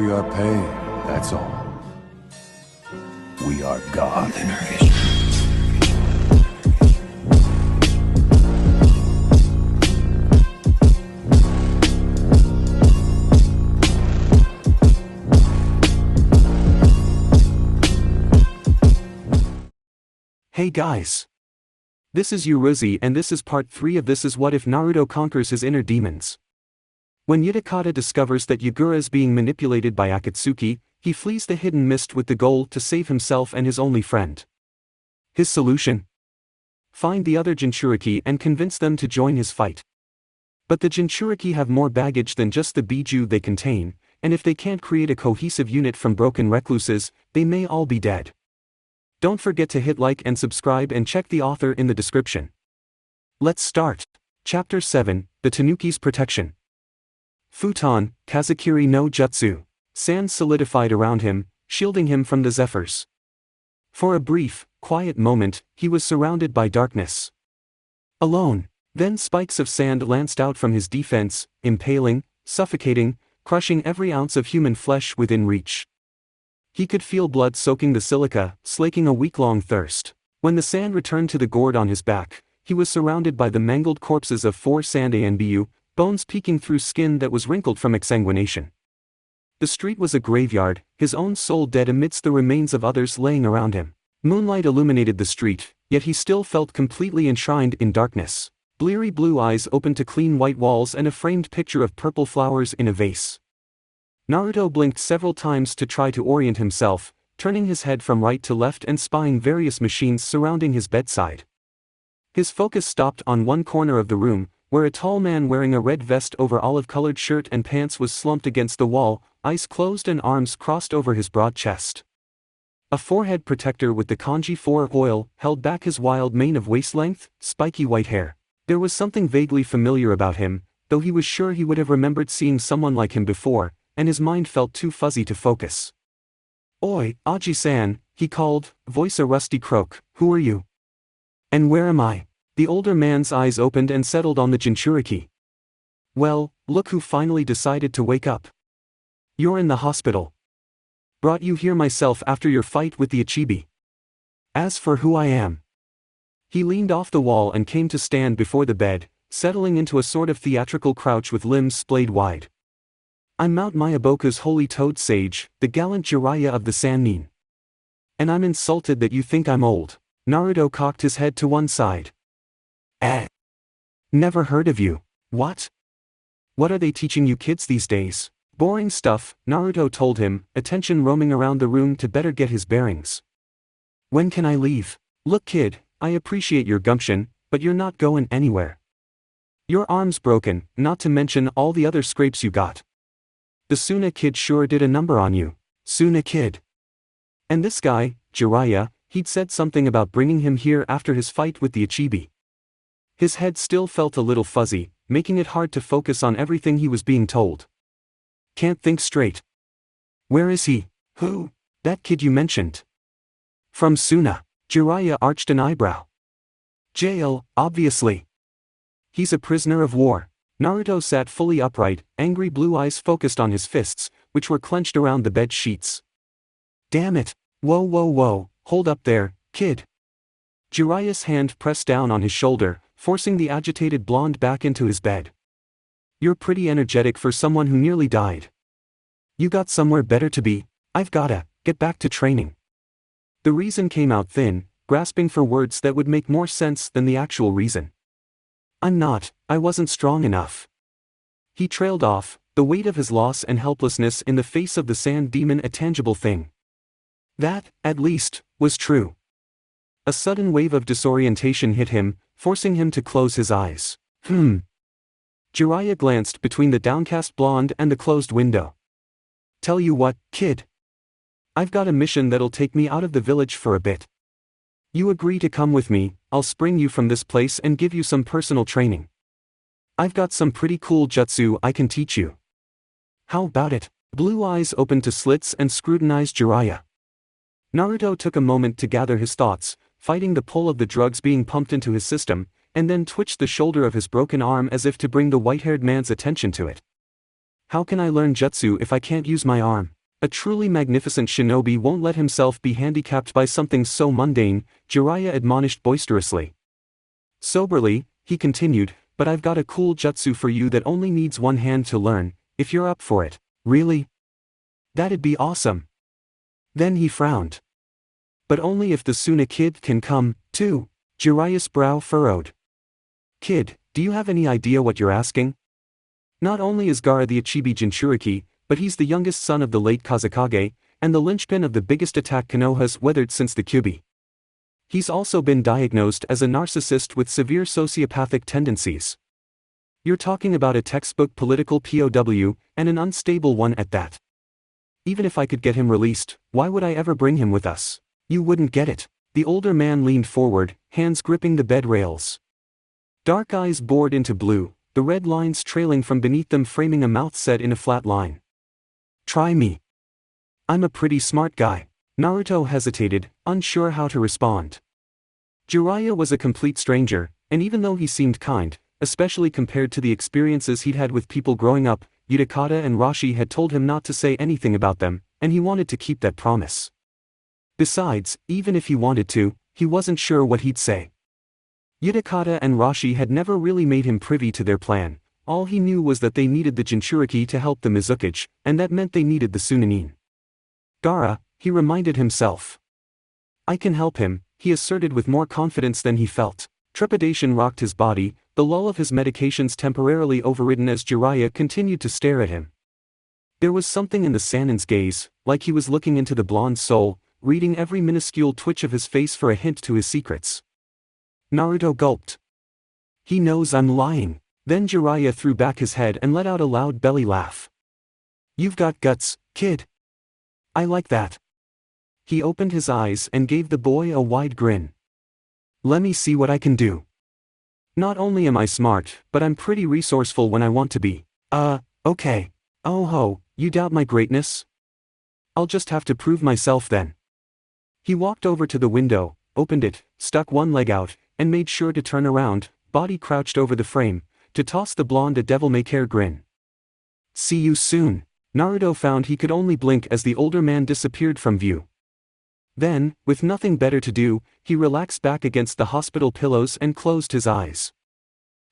We are paid, that's all. We are God. Hey guys! This is Uruzi and this is part 3 of This Is What If Naruto Conquers His Inner Demons. When Utakata discovers that Yagura is being manipulated by Akatsuki, he flees the hidden mist with the goal to save himself and his only friend. His solution? Find the other Jinchūriki and convince them to join his fight. But the Jinchūriki have more baggage than just the Bijū they contain, and if they can't create a cohesive unit from broken recluses, they may all be dead. Don't forget to hit like and subscribe and check the author in the description. Let's start. Chapter 7, The Tanuki's Protection. Futon, Kazakiri no Jutsu. Sand solidified around him, shielding him from the zephyrs. For a brief, quiet moment, he was surrounded by darkness. Alone. Then spikes of sand lanced out from his defense, impaling, suffocating, crushing every ounce of human flesh within reach. He could feel blood soaking the silica, slaking a week-long thirst. When the sand returned to the gourd on his back, he was surrounded by the mangled corpses of 4 sand Bijū, bones peeking through skin that was wrinkled from exsanguination. The street was a graveyard, his own soul dead amidst the remains of others laying around him. Moonlight illuminated the street, yet he still felt completely enshrined in darkness. Bleary blue eyes opened to clean white walls and a framed picture of purple flowers in a vase. Naruto blinked several times to try to orient himself, turning his head from right to left and spying various machines surrounding his bedside. His focus stopped on one corner of the room, where a tall man wearing a red vest over olive-colored shirt and pants was slumped against the wall, eyes closed and arms crossed over his broad chest. A forehead protector with the kanji 4 oil held back his wild mane of waist-length, spiky white hair. There was something vaguely familiar about him, though he was sure he would have remembered seeing someone like him before, and his mind felt too fuzzy to focus. "Oi, Aji-san," he called, voice a rusty croak, "who are you? And where am I?" The older man's eyes opened and settled on the Jinchūriki. "Well, look who finally decided to wake up. You're in the hospital. Brought you here myself after your fight with the Ichibi. As for who I am..." He leaned off the wall and came to stand before the bed, settling into a sort of theatrical crouch with limbs splayed wide. "I'm Mount Myaboku's holy toad sage, the gallant Jiraiya of the Sannin. And I'm insulted that you think I'm old." Naruto cocked his head to one side. Never heard of you. What? What are they teaching you kids these days?" "Boring stuff," Naruto told him, attention roaming around the room to better get his bearings. "When can I leave?" "Look kid, I appreciate your gumption, but you're not going anywhere. Your arm's broken, not to mention all the other scrapes you got. The Suna kid sure did a number on you." "Suna kid? And this guy, Jiraiya, he'd said something about bringing him here after his fight with the Ichibi." His head still felt a little fuzzy, making it hard to focus on everything he was being told. "Can't think straight. Where is he?" "Who?" "That kid you mentioned. From Suna." Jiraiya arched an eyebrow. "Jail, obviously. He's a prisoner of war." Naruto sat fully upright, angry blue eyes focused on his fists, which were clenched around the bed sheets. "Damn it. Whoa, hold up there, kid." Jiraiya's hand pressed down on his shoulder, forcing the agitated blonde back into his bed. "You're pretty energetic for someone who nearly died. You got somewhere better to be?" "I've gotta get back to training." The reason came out thin, grasping for words that would make more sense than the actual reason. I wasn't strong enough." He trailed off, the weight of his loss and helplessness in the face of the sand demon a tangible thing. That, at least, was true. A sudden wave of disorientation hit him, forcing him to close his eyes. Jiraiya glanced between the downcast blonde and the closed window. "Tell you what, kid. I've got a mission that'll take me out of the village for a bit. You agree to come with me, I'll spring you from this place and give you some personal training. I've got some pretty cool jutsu I can teach you. How about it?" Blue eyes opened to slits and scrutinized Jiraiya. Naruto took a moment to gather his thoughts, fighting the pull of the drugs being pumped into his system, and then twitched the shoulder of his broken arm as if to bring the white-haired man's attention to it. How can I learn jutsu if I can't use my arm? A truly magnificent shinobi won't let himself be handicapped by something so mundane, Jiraiya admonished boisterously. Soberly, he continued, but I've got a cool jutsu for you that only needs one hand to learn, if you're up for it. Really? That'd be awesome. Then he frowned. But only if the Suna kid can come, too. Jiraiya's brow furrowed. Kid, do you have any idea what you're asking? Not only is Gaara the Ichibi Jinchūriki, but he's the youngest son of the late Kazekage, and the linchpin of the biggest attack Konoha's weathered since the Kyuubi. He's also been diagnosed as a narcissist with severe sociopathic tendencies. You're talking about a textbook political POW, and an unstable one at that. Even if I could get him released, why would I ever bring him with us? You wouldn't get it. The older man leaned forward, hands gripping the bed rails. Dark eyes bored into blue, the red lines trailing from beneath them framing a mouth set in a flat line. Try me. I'm a pretty smart guy. Naruto hesitated, unsure how to respond. Jiraiya was a complete stranger, and even though he seemed kind, especially compared to the experiences he'd had with people growing up, Utakata and Rashi had told him not to say anything about them, and he wanted to keep that promise. Besides, even if he wanted to, he wasn't sure what he'd say. Utakata and Rashi had never really made him privy to their plan. All he knew was that they needed the Jinchūriki to help the Mizukage, and that meant they needed the Sunanin. Gaara, he reminded himself. I can help him, he asserted with more confidence than he felt. Trepidation rocked his body, the lull of his medications temporarily overridden as Jiraiya continued to stare at him. There was something in the Sannin's gaze, like he was looking into the blonde's soul, reading every minuscule twitch of his face for a hint to his secrets. Naruto gulped. He knows I'm lying. Then Jiraiya threw back his head and let out a loud belly laugh. You've got guts, kid. I like that. He opened his eyes and gave the boy a wide grin. Let me see what I can do. Not only am I smart, but I'm pretty resourceful when I want to be. Okay. Oh ho, you doubt my greatness? I'll just have to prove myself then. He walked over to the window, opened it, stuck one leg out, and made sure to turn around, body crouched over the frame, to toss the blonde a devil-may-care grin. See you soon. Naruto found he could only blink as the older man disappeared from view. Then, with nothing better to do, he relaxed back against the hospital pillows and closed his eyes.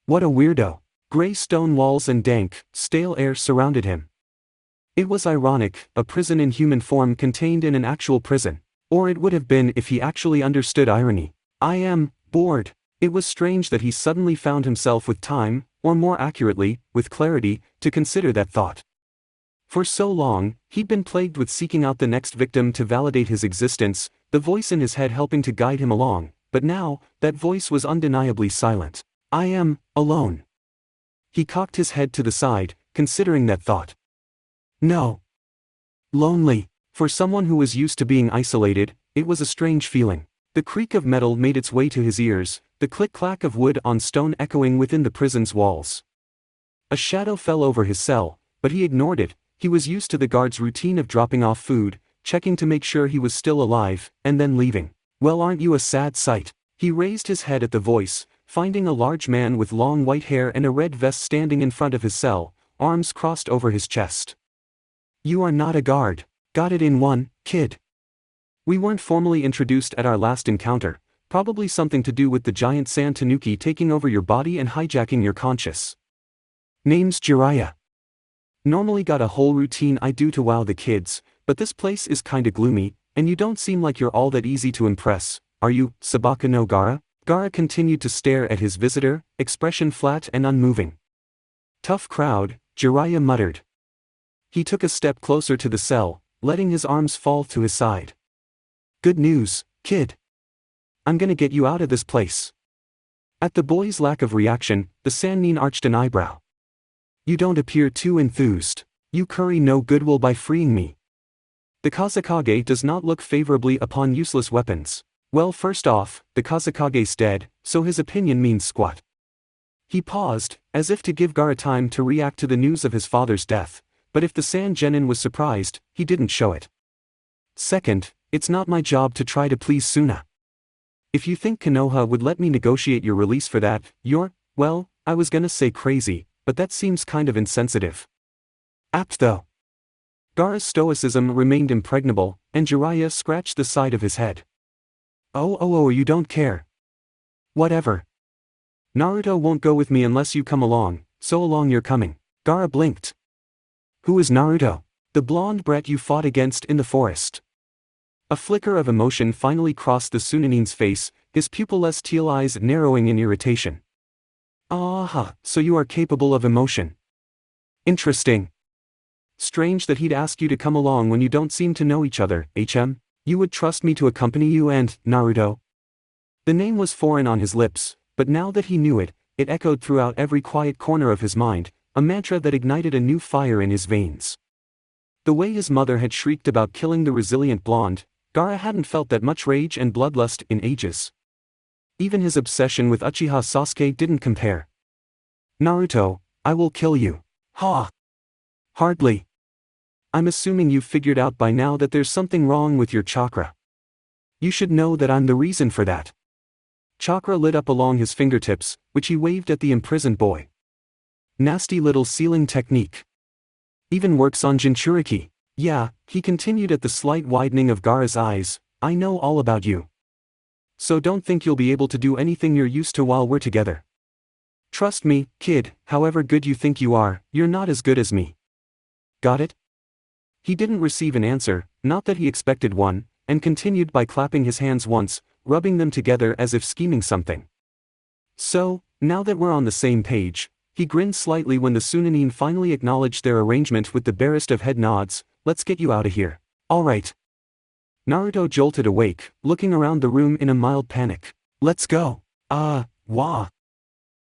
What a weirdo. Gray stone walls and dank, stale air surrounded him. It was ironic, a prison in human form contained in an actual prison. Or it would have been if he actually understood irony. I am bored. It was strange that he suddenly found himself with time, or more accurately, with clarity, to consider that thought. For so long, he'd been plagued with seeking out the next victim to validate his existence, the voice in his head helping to guide him along, but now, that voice was undeniably silent. I am alone. He cocked his head to the side, considering that thought. No. Lonely. For someone who was used to being isolated, it was a strange feeling. The creak of metal made its way to his ears, the click-clack of wood on stone echoing within the prison's walls. A shadow fell over his cell, but he ignored it. He was used to the guard's routine of dropping off food, checking to make sure he was still alive, and then leaving. Well, aren't you a sad sight? He raised his head at the voice, finding a large man with long white hair and a red vest standing in front of his cell, arms crossed over his chest. You are not a guard. Got it in one, kid. We weren't formally introduced at our last encounter, probably something to do with the giant sand Tanuki taking over your body and hijacking your conscious. Name's Jiraiya. Normally got a whole routine I do to wow the kids, but this place is kinda gloomy, and you don't seem like you're all that easy to impress, are you, Sabaka no Gaara? Gaara continued to stare at his visitor, expression flat and unmoving. Tough crowd, Jiraiya muttered. He took a step closer to the cell, letting his arms fall to his side. Good news, kid. I'm gonna get you out of this place. At the boy's lack of reaction, the Sannin arched an eyebrow. You don't appear too enthused. You curry no goodwill by freeing me. The Kazekage does not look favorably upon useless weapons. Well, first off, the Kazekage's dead, so his opinion means squat. He paused, as if to give Gaara time to react to the news of his father's death, but if the Sand Genin was surprised, he didn't show it. Second, it's not my job to try to please Suna. If you think Konoha would let me negotiate your release for that, you're, well, I was gonna say crazy, but that seems kind of insensitive. Apt though. Gaara's stoicism remained impregnable, and Jiraiya scratched the side of his head. Oh, you don't care. Whatever. Naruto won't go with me unless you come along, so along you're coming. Gaara blinked. Who is Naruto? The blonde brat you fought against in the forest. A flicker of emotion finally crossed the Sunanin's face, his pupilless teal eyes narrowing in irritation. Aha, so you are capable of emotion. Interesting. Strange that he'd ask you to come along when you don't seem to know each other, HM. You would trust me to accompany you and, Naruto? The name was foreign on his lips, but now that he knew it, it echoed throughout every quiet corner of his mind, a mantra that ignited a new fire in his veins. The way his mother had shrieked about killing the resilient blonde, Gaara hadn't felt that much rage and bloodlust in ages. Even his obsession with Uchiha Sasuke didn't compare. Naruto, I will kill you. Ha! Hardly. I'm assuming you've figured out by now that there's something wrong with your chakra. You should know that I'm the reason for that. Chakra lit up along his fingertips, which he waved at the imprisoned boy. Nasty little sealing technique. Even works on Jinchūriki. Yeah, he continued at the slight widening of Gaara's eyes, I know all about you. So don't think you'll be able to do anything you're used to while we're together. Trust me, kid, however good you think you are, you're not as good as me. Got it? He didn't receive an answer, not that he expected one, and continued by clapping his hands once, rubbing them together as if scheming something. So, now that we're on the same page, he grinned slightly when the Sunanin finally acknowledged their arrangement with the barest of head nods, let's get you out of here. Alright. Naruto jolted awake, looking around the room in a mild panic. Let's go. Wah.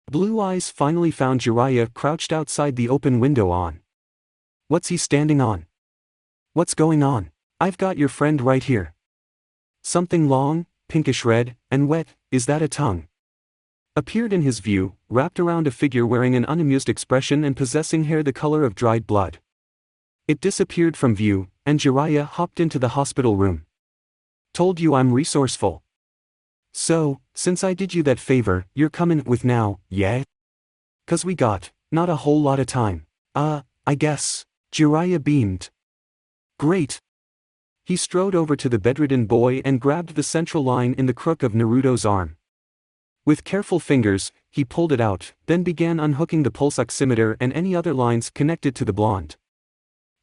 Blue eyes finally found Jiraiya crouched outside the open window on. What's he standing on? What's going on? I've got your friend right here. Something long, pinkish red, and wet, is that a tongue? Appeared in his view, wrapped around a figure wearing an unamused expression and possessing hair the color of dried blood. It disappeared from view, and Jiraiya hopped into the hospital room. Told you I'm resourceful. So, since I did you that favor, you're comin' with now, yeah? 'Cause we got, not a whole lot of time. I guess. Jiraiya beamed. Great. He strode over to the bedridden boy and grabbed the central line in the crook of Naruto's arm. With careful fingers, he pulled it out, then began unhooking the pulse oximeter and any other lines connected to the blonde.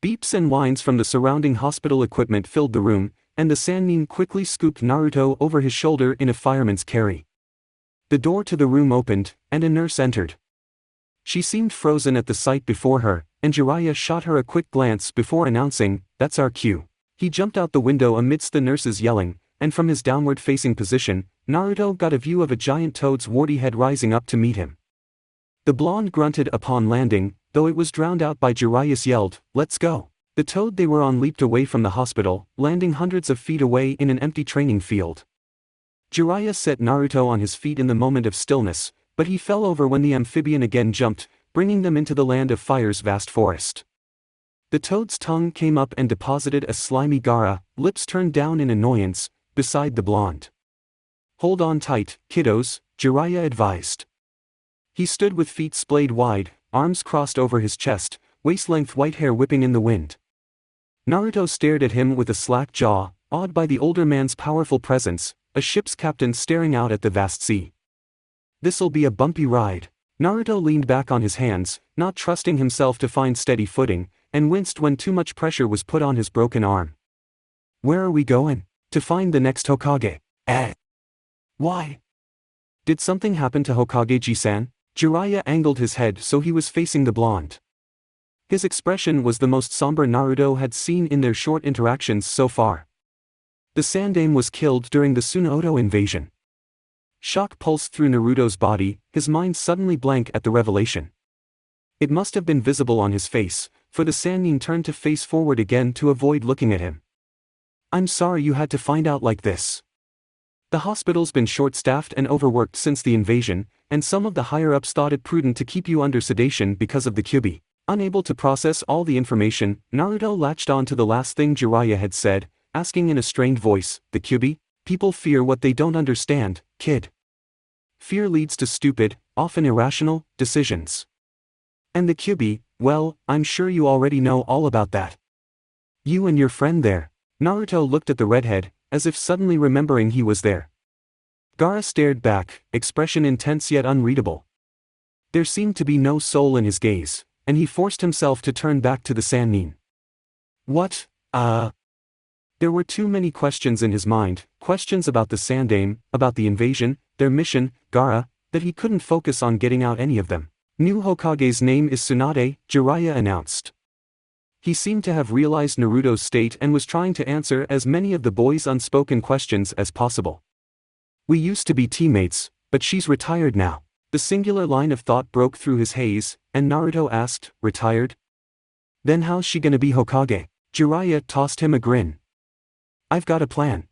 Beeps and whines from the surrounding hospital equipment filled the room, and the Sannin quickly scooped Naruto over his shoulder in a fireman's carry. The door to the room opened, and a nurse entered. She seemed frozen at the sight before her, and Jiraiya shot her a quick glance before announcing, that's our cue. He jumped out the window amidst the nurses yelling, and from his downward-facing position, Naruto got a view of a giant toad's warty head rising up to meet him. The blonde grunted upon landing, though it was drowned out by Jiraiya's yelled, let's go. The toad they were on leaped away from the hospital, landing hundreds of feet away in an empty training field. Jiraiya set Naruto on his feet in the moment of stillness, but he fell over when the amphibian again jumped, bringing them into the land of fire's vast forest. The toad's tongue came up and deposited a slimy Gaara, lips turned down in annoyance, beside the blonde. Hold on tight, kiddos, Jiraiya advised. He stood with feet splayed wide, arms crossed over his chest, waist-length white hair whipping in the wind. Naruto stared at him with a slack jaw, awed by the older man's powerful presence, a ship's captain staring out at the vast sea. This'll be a bumpy ride. Naruto leaned back on his hands, not trusting himself to find steady footing, and winced when too much pressure was put on his broken arm. Where are we going? To find the next Hokage. Why? Did something happen to Hokage-ji-san? Jiraiya angled his head so he was facing the blonde. His expression was the most somber Naruto had seen in their short interactions so far. The Sandaime was killed during the Tsunoto invasion. Shock pulsed through Naruto's body, his mind suddenly blank at the revelation. It must have been visible on his face, for the Sannin turned to face forward again to avoid looking at him. I'm sorry you had to find out like this. The hospital's been short-staffed and overworked since the invasion, and some of the higher-ups thought it prudent to keep you under sedation because of the Kyuubi. Unable to process all the information, Naruto latched on to the last thing Jiraiya had said, asking in a strained voice, the Kyuubi? People fear what they don't understand, kid. Fear leads to stupid, often irrational, decisions. And the Kyuubi, Well, I'm sure you already know all about that. You and your friend there. Naruto looked at the redhead, as if suddenly remembering he was there. Gaara stared back, expression intense yet unreadable. There seemed to be no soul in his gaze, and he forced himself to turn back to the Sannin. What? There were too many questions in his mind, questions about the Sandaime, about the invasion, their mission, Gaara, that he couldn't focus on getting out any of them. New Hokage's name is Tsunade, Jiraiya announced. He seemed to have realized Naruto's state and was trying to answer as many of the boys' unspoken questions as possible. We used to be teammates, but she's retired now. The singular line of thought broke through his haze, and Naruto asked, retired? Then how's she gonna be Hokage? Jiraiya tossed him a grin. I've got a plan.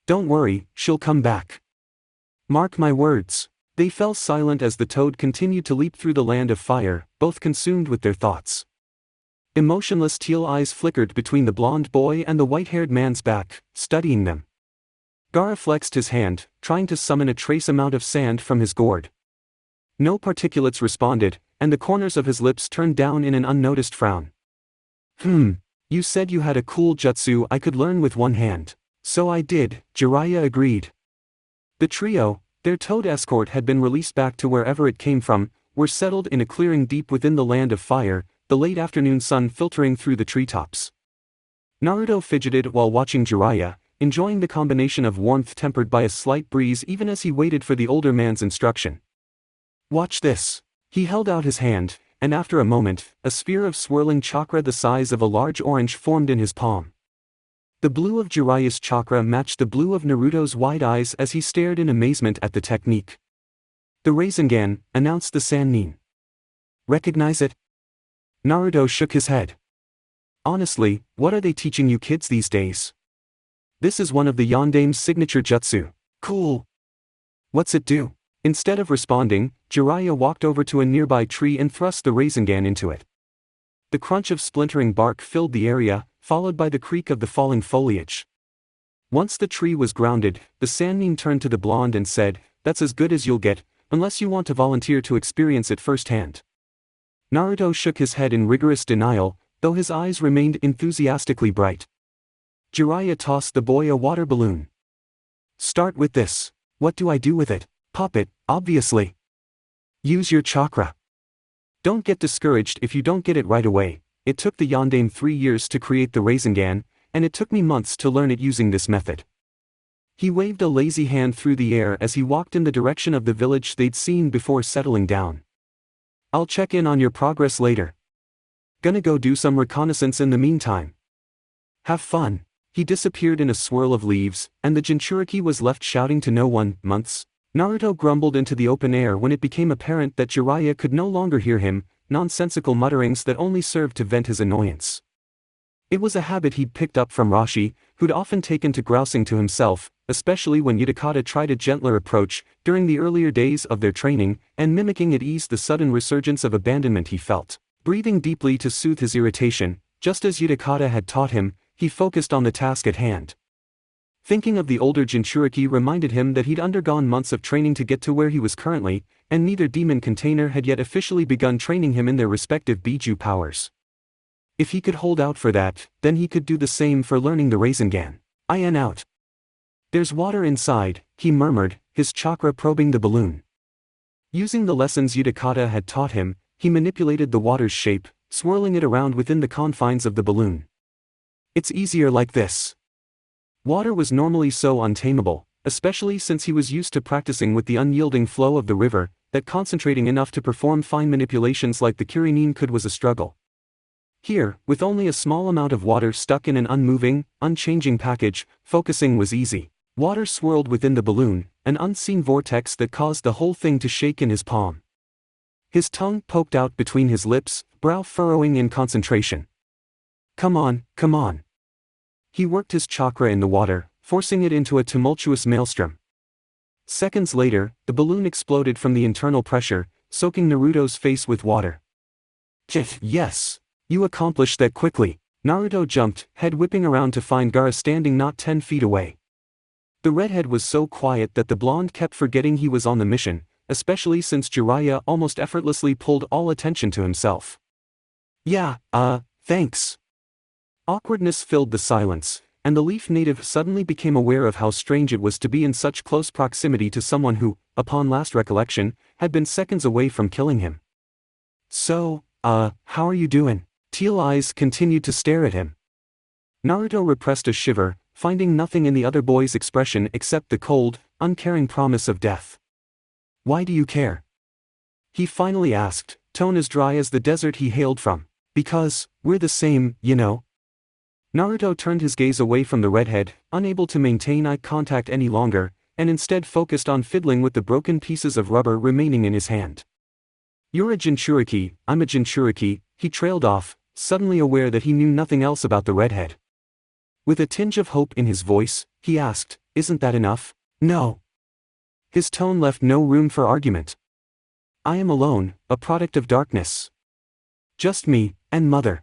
Don't worry, she'll come back. Mark my words. They fell silent as the toad continued to leap through the land of fire, both consumed with their thoughts. Emotionless teal eyes flickered between the blonde boy and the white-haired man's back, studying them. Gaara flexed his hand, trying to summon a trace amount of sand from his gourd. No particulates responded, and the corners of his lips turned down in an unnoticed frown. You said you had a cool jutsu I could learn with one hand. So I did, Jiraiya agreed. The trio, their toad escort had been released back to wherever it came from, were settled in a clearing deep within the land of fire, the late afternoon sun filtering through the treetops. Naruto fidgeted while watching Jiraiya, enjoying the combination of warmth tempered by a slight breeze even as he waited for the older man's instruction. Watch this. He held out his hand, and after a moment, a sphere of swirling chakra the size of a large orange formed in his palm. The blue of Jiraiya's chakra matched the blue of Naruto's wide eyes as he stared in amazement at the technique. The Rasengan, announced the Sannin. Recognize it? Naruto shook his head. Honestly, what are they teaching you kids these days? This is one of the Yondaime's signature jutsu. Cool. What's it do? Instead of responding, Jiraiya walked over to a nearby tree and thrust the Rasengan into it. The crunch of splintering bark filled the area, followed by the creak of the falling foliage. Once the tree was grounded, the Sannin turned to the blonde and said, "That's as good as you'll get, unless you want to volunteer to experience it firsthand." Naruto shook his head in rigorous denial, though his eyes remained enthusiastically bright. Jiraiya tossed the boy a water balloon. Start with this. What do I do with it? Pop it, obviously. Use your chakra. Don't get discouraged if you don't get it right away. It took the Yondaime 3 years to create the Rasengan, and it took me months to learn it using this method. He waved a lazy hand through the air as he walked in the direction of the village they'd seen before settling down. I'll check in on your progress later. Gonna go do some reconnaissance in the meantime. Have fun. He disappeared in a swirl of leaves, and the Jinchūriki was left shouting to no one. Months. Naruto grumbled into the open air when it became apparent that Jiraiya could no longer hear him, nonsensical mutterings that only served to vent his annoyance. It was a habit he'd picked up from Rashi, who'd often taken to grousing to himself, especially when Utakata tried a gentler approach, during the earlier days of their training, and mimicking it eased the sudden resurgence of abandonment he felt. Breathing deeply to soothe his irritation, just as Utakata had taught him, he focused on the task at hand. Thinking of the older Jinchūriki reminded him that he'd undergone months of training to get to where he was currently, and neither demon container had yet officially begun training him in their respective Bijū powers. If he could hold out for that, then he could do the same for learning the Rasengan. In out. There's water inside, he murmured, his chakra probing the balloon. Using the lessons Utakata had taught him, he manipulated the water's shape, swirling it around within the confines of the balloon. It's easier like this. Water was normally so untamable, especially since he was used to practicing with the unyielding flow of the river, that concentrating enough to perform fine manipulations like the Kirinin could was a struggle. Here, with only a small amount of water stuck in an unmoving, unchanging package, focusing was easy. Water swirled within the balloon, an unseen vortex that caused the whole thing to shake in his palm. His tongue poked out between his lips, brow furrowing in concentration. Come on, come on. He worked his chakra in the water, forcing it into a tumultuous maelstrom. Seconds later, the balloon exploded from the internal pressure, soaking Naruto's face with water. Yes! You accomplished that quickly. Naruto jumped, head whipping around to find Gaara standing not 10 feet away. The redhead was so quiet that the blonde kept forgetting he was on the mission, especially since Jiraiya almost effortlessly pulled all attention to himself. Yeah, thanks. Awkwardness filled the silence, and the leaf native suddenly became aware of how strange it was to be in such close proximity to someone who, upon last recollection, had been seconds away from killing him. So, how are you doing? Teal eyes continued to stare at him. Naruto repressed a shiver, finding nothing in the other boy's expression except the cold, uncaring promise of death. Why do you care? He finally asked, tone as dry as the desert he hailed from. Because, we're the same, you know. Naruto turned his gaze away from the redhead, unable to maintain eye contact any longer, and instead focused on fiddling with the broken pieces of rubber remaining in his hand. You're a Jinchūriki, I'm a Jinchūriki, he trailed off, suddenly aware that he knew nothing else about the redhead. With a tinge of hope in his voice, he asked, isn't that enough? No. His tone left no room for argument. I am alone, a product of darkness. Just me, and mother.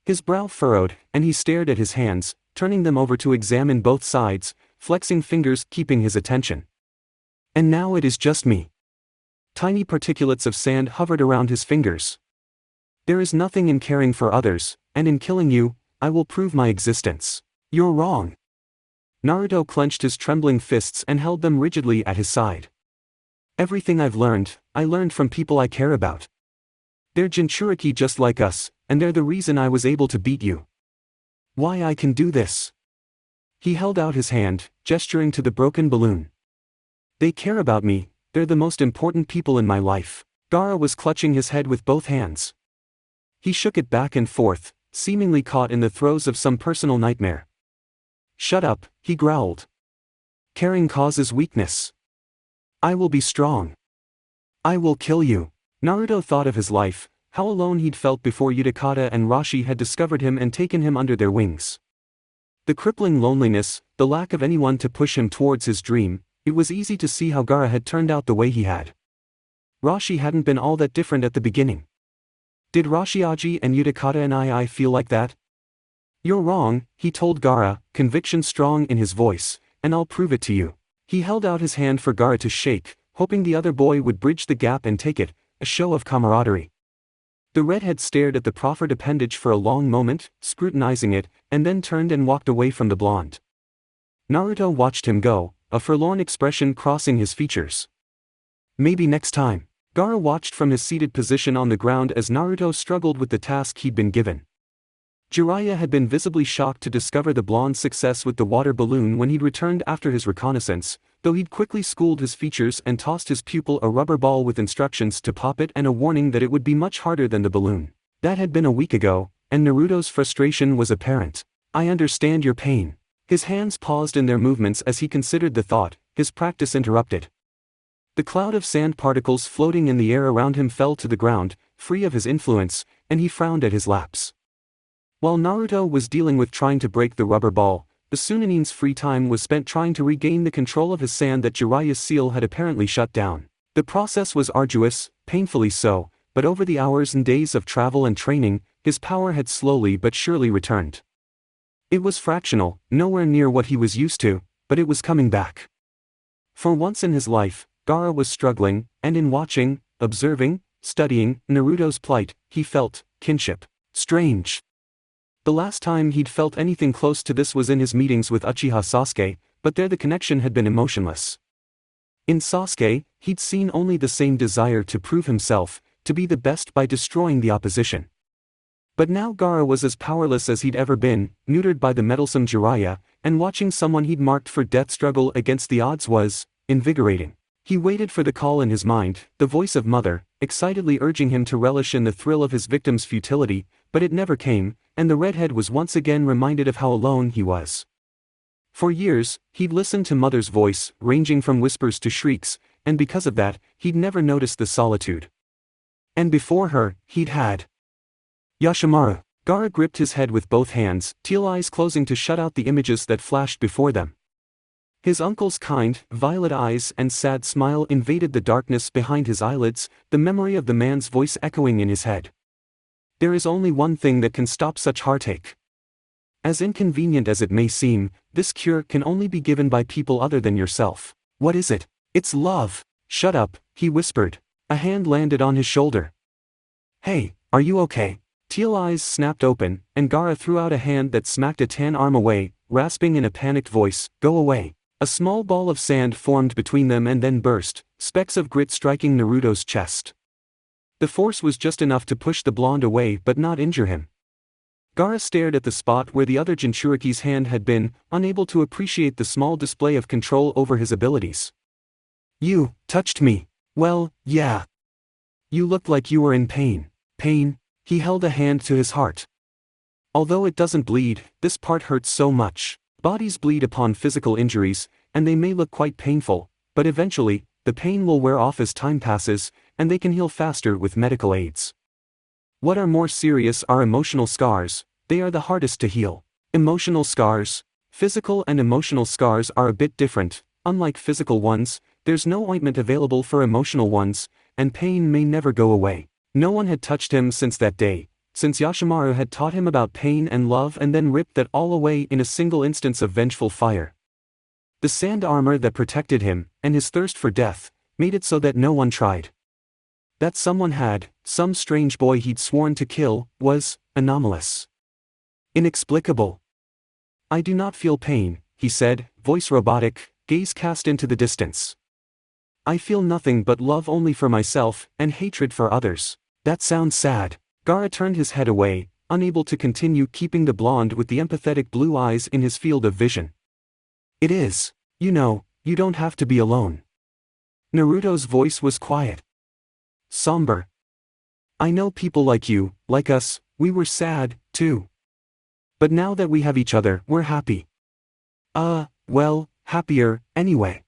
His brow furrowed, and he stared at his hands, turning them over to examine both sides, flexing fingers keeping his attention. And now it is just me. Tiny particulates of sand hovered around his fingers. There is nothing in caring for others, and in killing you, I will prove my existence. You're wrong. Naruto clenched his trembling fists and held them rigidly at his side. Everything I learned from people I care about. They're Jinchūriki just like us, and they're the reason I was able to beat you. Why I can do this? He held out his hand, gesturing to the broken balloon. They care about me, they're the most important people in my life. Gaara was clutching his head with both hands. He shook it back and forth, seemingly caught in the throes of some personal nightmare. Shut up, he growled. Caring causes weakness. I will be strong. I will kill you. Naruto thought of his life, how alone he'd felt before Utakata and Rashi had discovered him and taken him under their wings. The crippling loneliness, the lack of anyone to push him towards his dream, it was easy to see how Gaara had turned out the way he had. Rashi hadn't been all that different at the beginning. Did Rashiaji and Utakata and I feel like that? You're wrong, he told Gaara, conviction strong in his voice, and I'll prove it to you. He held out his hand for Gaara to shake, hoping the other boy would bridge the gap and take it, a show of camaraderie. The redhead stared at the proffered appendage for a long moment, scrutinizing it, and then turned and walked away from the blonde. Naruto watched him go, a forlorn expression crossing his features. Maybe next time. Gaara watched from his seated position on the ground as Naruto struggled with the task he'd been given. Jiraiya had been visibly shocked to discover the blonde's success with the water balloon when he'd returned after his reconnaissance, though he'd quickly schooled his features and tossed his pupil a rubber ball with instructions to pop it and a warning that it would be much harder than the balloon. That had been a week ago, and Naruto's frustration was apparent. I understand your pain. His hands paused in their movements as he considered the thought, his practice interrupted. The cloud of sand particles floating in the air around him fell to the ground, free of his influence, and he frowned at his lapse. While Naruto was dealing with trying to break the rubber ball, the Sunanin's free time was spent trying to regain the control of his sand that Jiraiya's seal had apparently shut down. The process was arduous, painfully so, but over the hours and days of travel and training, his power had slowly but surely returned. It was fractional, nowhere near what he was used to, but it was coming back. For once in his life, Gaara was struggling, and in watching, observing, studying Naruto's plight, he felt kinship. Strange. The last time he'd felt anything close to this was in his meetings with Uchiha Sasuke, but there the connection had been emotionless. In Sasuke, he'd seen only the same desire to prove himself, to be the best by destroying the opposition. But now Gaara was as powerless as he'd ever been, neutered by the meddlesome Jiraiya, and watching someone he'd marked for death struggle against the odds was invigorating. He waited for the call in his mind, the voice of mother, excitedly urging him to relish in the thrill of his victim's futility, but it never came, and the redhead was once again reminded of how alone he was. For years, he'd listened to mother's voice, ranging from whispers to shrieks, and because of that, he'd never noticed the solitude. And before her, he'd had Yashimaru. Gaara gripped his head with both hands, teal eyes closing to shut out the images that flashed before them. His uncle's kind, violet eyes and sad smile invaded the darkness behind his eyelids, the memory of the man's voice echoing in his head. There is only one thing that can stop such heartache. As inconvenient as it may seem, this cure can only be given by people other than yourself. What is it? It's love. Shut up, he whispered. A hand landed on his shoulder. Hey, are you okay? Teal eyes snapped open, and Gaara threw out a hand that smacked a tan arm away, rasping in a panicked voice, "Go away." A small ball of sand formed between them and then burst, specks of grit striking Naruto's chest. The force was just enough to push the blonde away but not injure him. Gaara stared at the spot where the other Jinchūriki's hand had been, unable to appreciate the small display of control over his abilities. "You touched me." "Well, yeah. You looked like you were in pain." "Pain?" He held a hand to his heart. "Although it doesn't bleed, this part hurts so much." Bodies bleed upon physical injuries, and they may look quite painful, but eventually, the pain will wear off as time passes, and they can heal faster with medical aids. What are more serious are emotional scars. They are the hardest to heal. Emotional scars. Physical and emotional scars are a bit different. Unlike physical ones, there's no ointment available for emotional ones, and pain may never go away. No one had touched him since that day, since Yashimaru had taught him about pain and love and then ripped that all away in a single instance of vengeful fire. The sand armor that protected him, and his thirst for death, made it so that no one tried. That someone had, some strange boy he'd sworn to kill, was anomalous. Inexplicable. "I do not feel pain," he said, voice robotic, gaze cast into the distance. "I feel nothing but love only for myself, and hatred for others." "That sounds sad." Gaara turned his head away, unable to continue keeping the blonde with the empathetic blue eyes in his field of vision. "It is. You know, you don't have to be alone." Naruto's voice was quiet. Somber. "I know people like you, like us, we were sad, too. But now that we have each other, we're happy." Well, happier, anyway.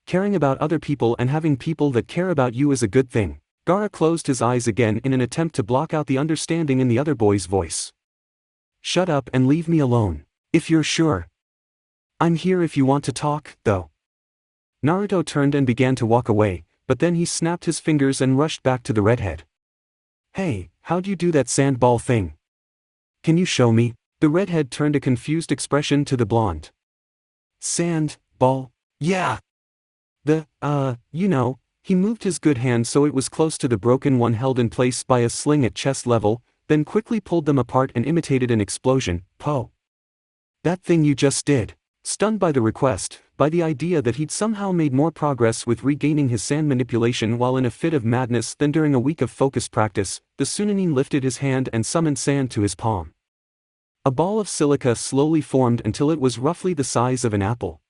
Caring about other people and having people that care about you is a good thing." Gaara closed his eyes again in an attempt to block out the understanding in the other boy's voice. "Shut up and leave me alone. If you're sure. I'm here if you want to talk, though." Naruto turned and began to walk away, but then he snapped his fingers and rushed back to the redhead. "Hey, how'd you do that sandball thing? Can you show me?" The redhead turned a confused expression to the blonde. "Sand ball? Yeah. He moved his good hand so it was close to the broken one held in place by a sling at chest level, then quickly pulled them apart and imitated an explosion. "Po. That thing you just did." Stunned by the request, by the idea that he'd somehow made more progress with regaining his sand manipulation while in a fit of madness than during a week of focused practice, the Sunanin lifted his hand and summoned sand to his palm. A ball of silica slowly formed until it was roughly the size of an apple.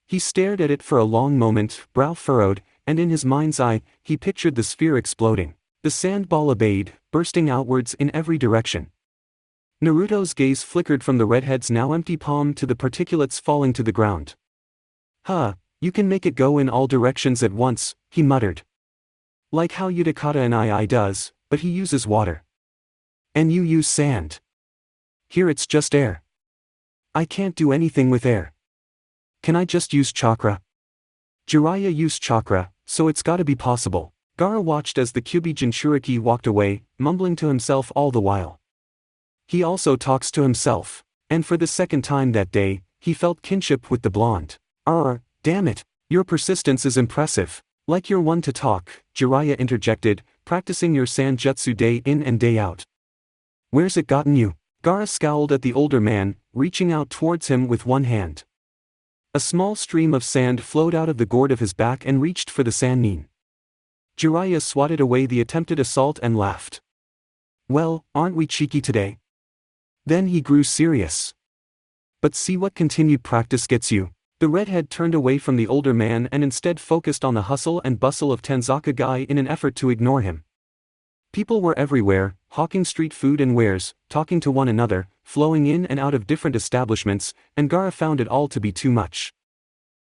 He stared at it for a long moment, brow furrowed, and in his mind's eye, he pictured the sphere exploding. The sand ball obeyed, bursting outwards in every direction. Naruto's gaze flickered from the redhead's now empty palm to the particulates falling to the ground. "Huh, you can make it go in all directions at once," he muttered. "Like how Utakata and I does, but he uses water. And you use sand. Here it's just air. I can't do anything with air. Can I just use chakra?" Jiraiya used chakra, so it's gotta be possible. Gaara watched as the Kyuubi Jinchūriki walked away, mumbling to himself all the while. He also talks to himself. And for the second time that day, he felt kinship with the blonde. Damn it, your persistence is impressive. Like you're one to talk," Jiraiya interjected, "practicing your sanjutsu day in and day out. Where's it gotten you?" Gaara scowled at the older man, reaching out towards him with one hand. A small stream of sand flowed out of the gourd of his back and reached for the Sannin. Jiraiya swatted away the attempted assault and laughed. "Well, aren't we cheeky today?" Then he grew serious. "But see what continued practice gets you." The redhead turned away from the older man and instead focused on the hustle and bustle of Tanzaka in an effort to ignore him. People were everywhere, hawking street food and wares, talking to one another, flowing in and out of different establishments, and Gaara found it all to be too much.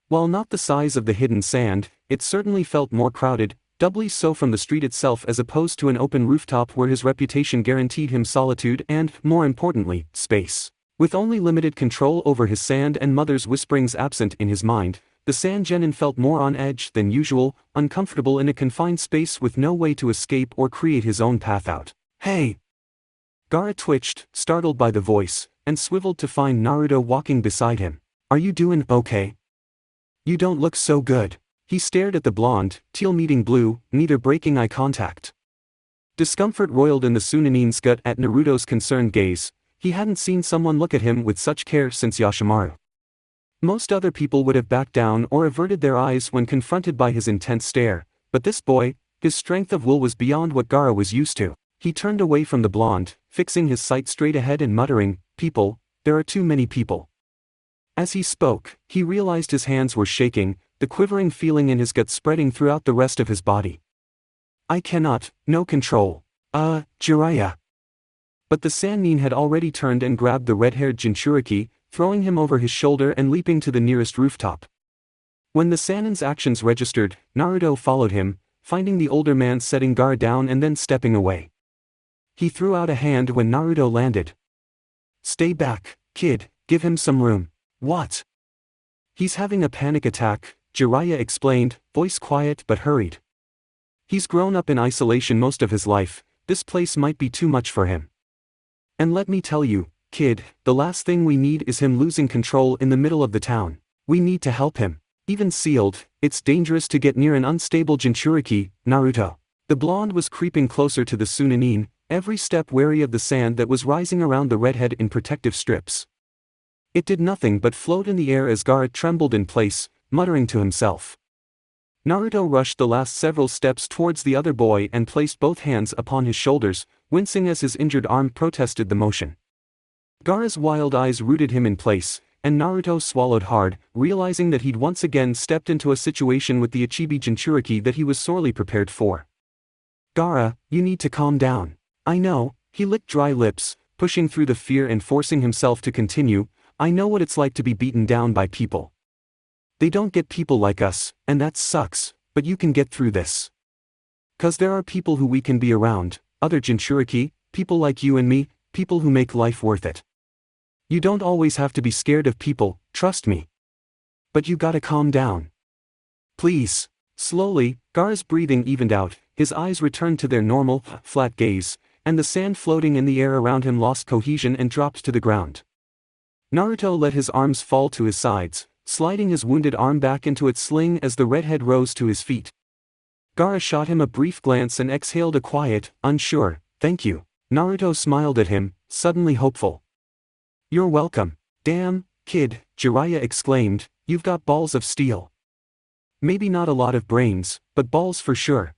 While not the size of the hidden sand, it certainly felt more crowded, doubly so from the street itself as opposed to an open rooftop where his reputation guaranteed him solitude and, more importantly, space. With only limited control over his sand and mother's whisperings absent in his mind, the sand genin felt more on edge than usual, uncomfortable in a confined space with no way to escape or create his own path out. "Hey!" Gaara twitched, startled by the voice, and swiveled to find Naruto walking beside him. "Are you doing okay? You don't look so good." He stared at the blonde, teal meeting blue, neither breaking eye contact. Discomfort roiled in the Sunanin's gut at Naruto's concerned gaze. He hadn't seen someone look at him with such care since Yoshimaru. Most other people would have backed down or averted their eyes when confronted by his intense stare, but this boy, his strength of will was beyond what Gaara was used to. He turned away from the blonde, fixing his sight straight ahead and muttering, "People, there are too many people." As he spoke, he realized his hands were shaking, the quivering feeling in his gut spreading throughout the rest of his body. "I cannot, no control. Jiraiya." But the Sannin had already turned and grabbed the red-haired Jinchūriki, throwing him over his shoulder and leaping to the nearest rooftop. When the Sannin's actions registered, Naruto followed him, finding the older man setting Gaara down and then stepping away. He threw out a hand when Naruto landed. "Stay back, kid, give him some room." "What?" "He's having a panic attack," Jiraiya explained, voice quiet but hurried. "He's grown up in isolation most of his life, this place might be too much for him. And let me tell you, kid, the last thing we need is him losing control in the middle of the town. We need to help him. Even sealed, it's dangerous to get near an unstable Jinchūriki, Naruto." The blonde was creeping closer to the Sunanin, every step wary of the sand that was rising around the redhead in protective strips. It did nothing but float in the air as Gaara trembled in place, muttering to himself. Naruto rushed the last several steps towards the other boy and placed both hands upon his shoulders, wincing as his injured arm protested the motion. Gaara's wild eyes rooted him in place, and Naruto swallowed hard, realizing that he'd once again stepped into a situation with the Ichibi Jinchūriki that he was sorely prepared for. "Gaara, you need to calm down." "I know," he licked dry lips, pushing through the fear and forcing himself to continue, "I know what it's like to be beaten down by people. They don't get people like us, and that sucks, but you can get through this. 'Cause there are people who we can be around, other Jinchūriki, people like you and me, people who make life worth it. You don't always have to be scared of people, trust me. But you gotta calm down. Please." Slowly, Gaara's breathing evened out, his eyes returned to their normal, flat gaze, and the sand floating in the air around him lost cohesion and dropped to the ground. Naruto let his arms fall to his sides, sliding his wounded arm back into its sling as the redhead rose to his feet. Gaara shot him a brief glance and exhaled a quiet, unsure, "Thank you." Naruto smiled at him, suddenly hopeful. "You're welcome." "Damn, kid," Jiraiya exclaimed, "you've got balls of steel. Maybe not a lot of brains, but balls for sure."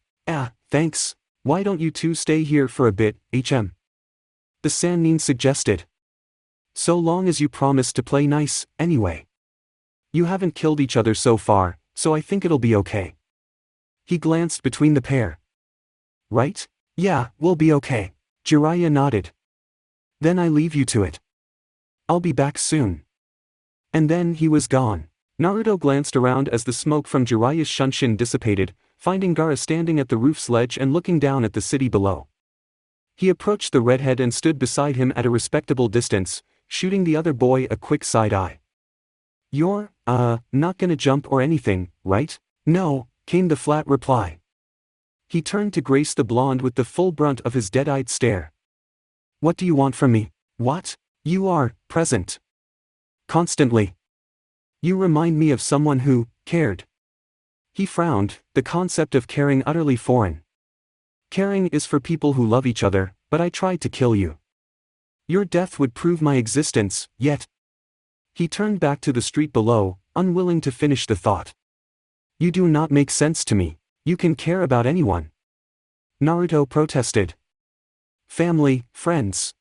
Thanks. Why don't you two stay here for a bit, HM?" the Sannin suggested. "So long as you promise to play nice, anyway. You haven't killed each other so far, so I think it'll be okay." He glanced between the pair. "Right? Yeah, we'll be okay." Jiraiya nodded. "Then I leave you to it. I'll be back soon." And then he was gone. Naruto glanced around as the smoke from Jiraiya's shunshin dissipated, finding Gaara standing at the roof's ledge and looking down at the city below. He approached the redhead and stood beside him at a respectable distance, shooting the other boy a quick side eye. "You're, not gonna jump or anything, right?" "No," came the flat reply. He turned to grace the blonde with the full brunt of his dead-eyed stare. "What do you want from me?" "What? You are present. Constantly. You remind me of someone who cared." He frowned, the concept of caring utterly foreign. "Caring is for people who love each other, but I tried to kill you. Your death would prove my existence, yet." He turned back to the street below, unwilling to finish the thought. "You do not make sense to me. You can care about anyone." Naruto protested. "Family, friends.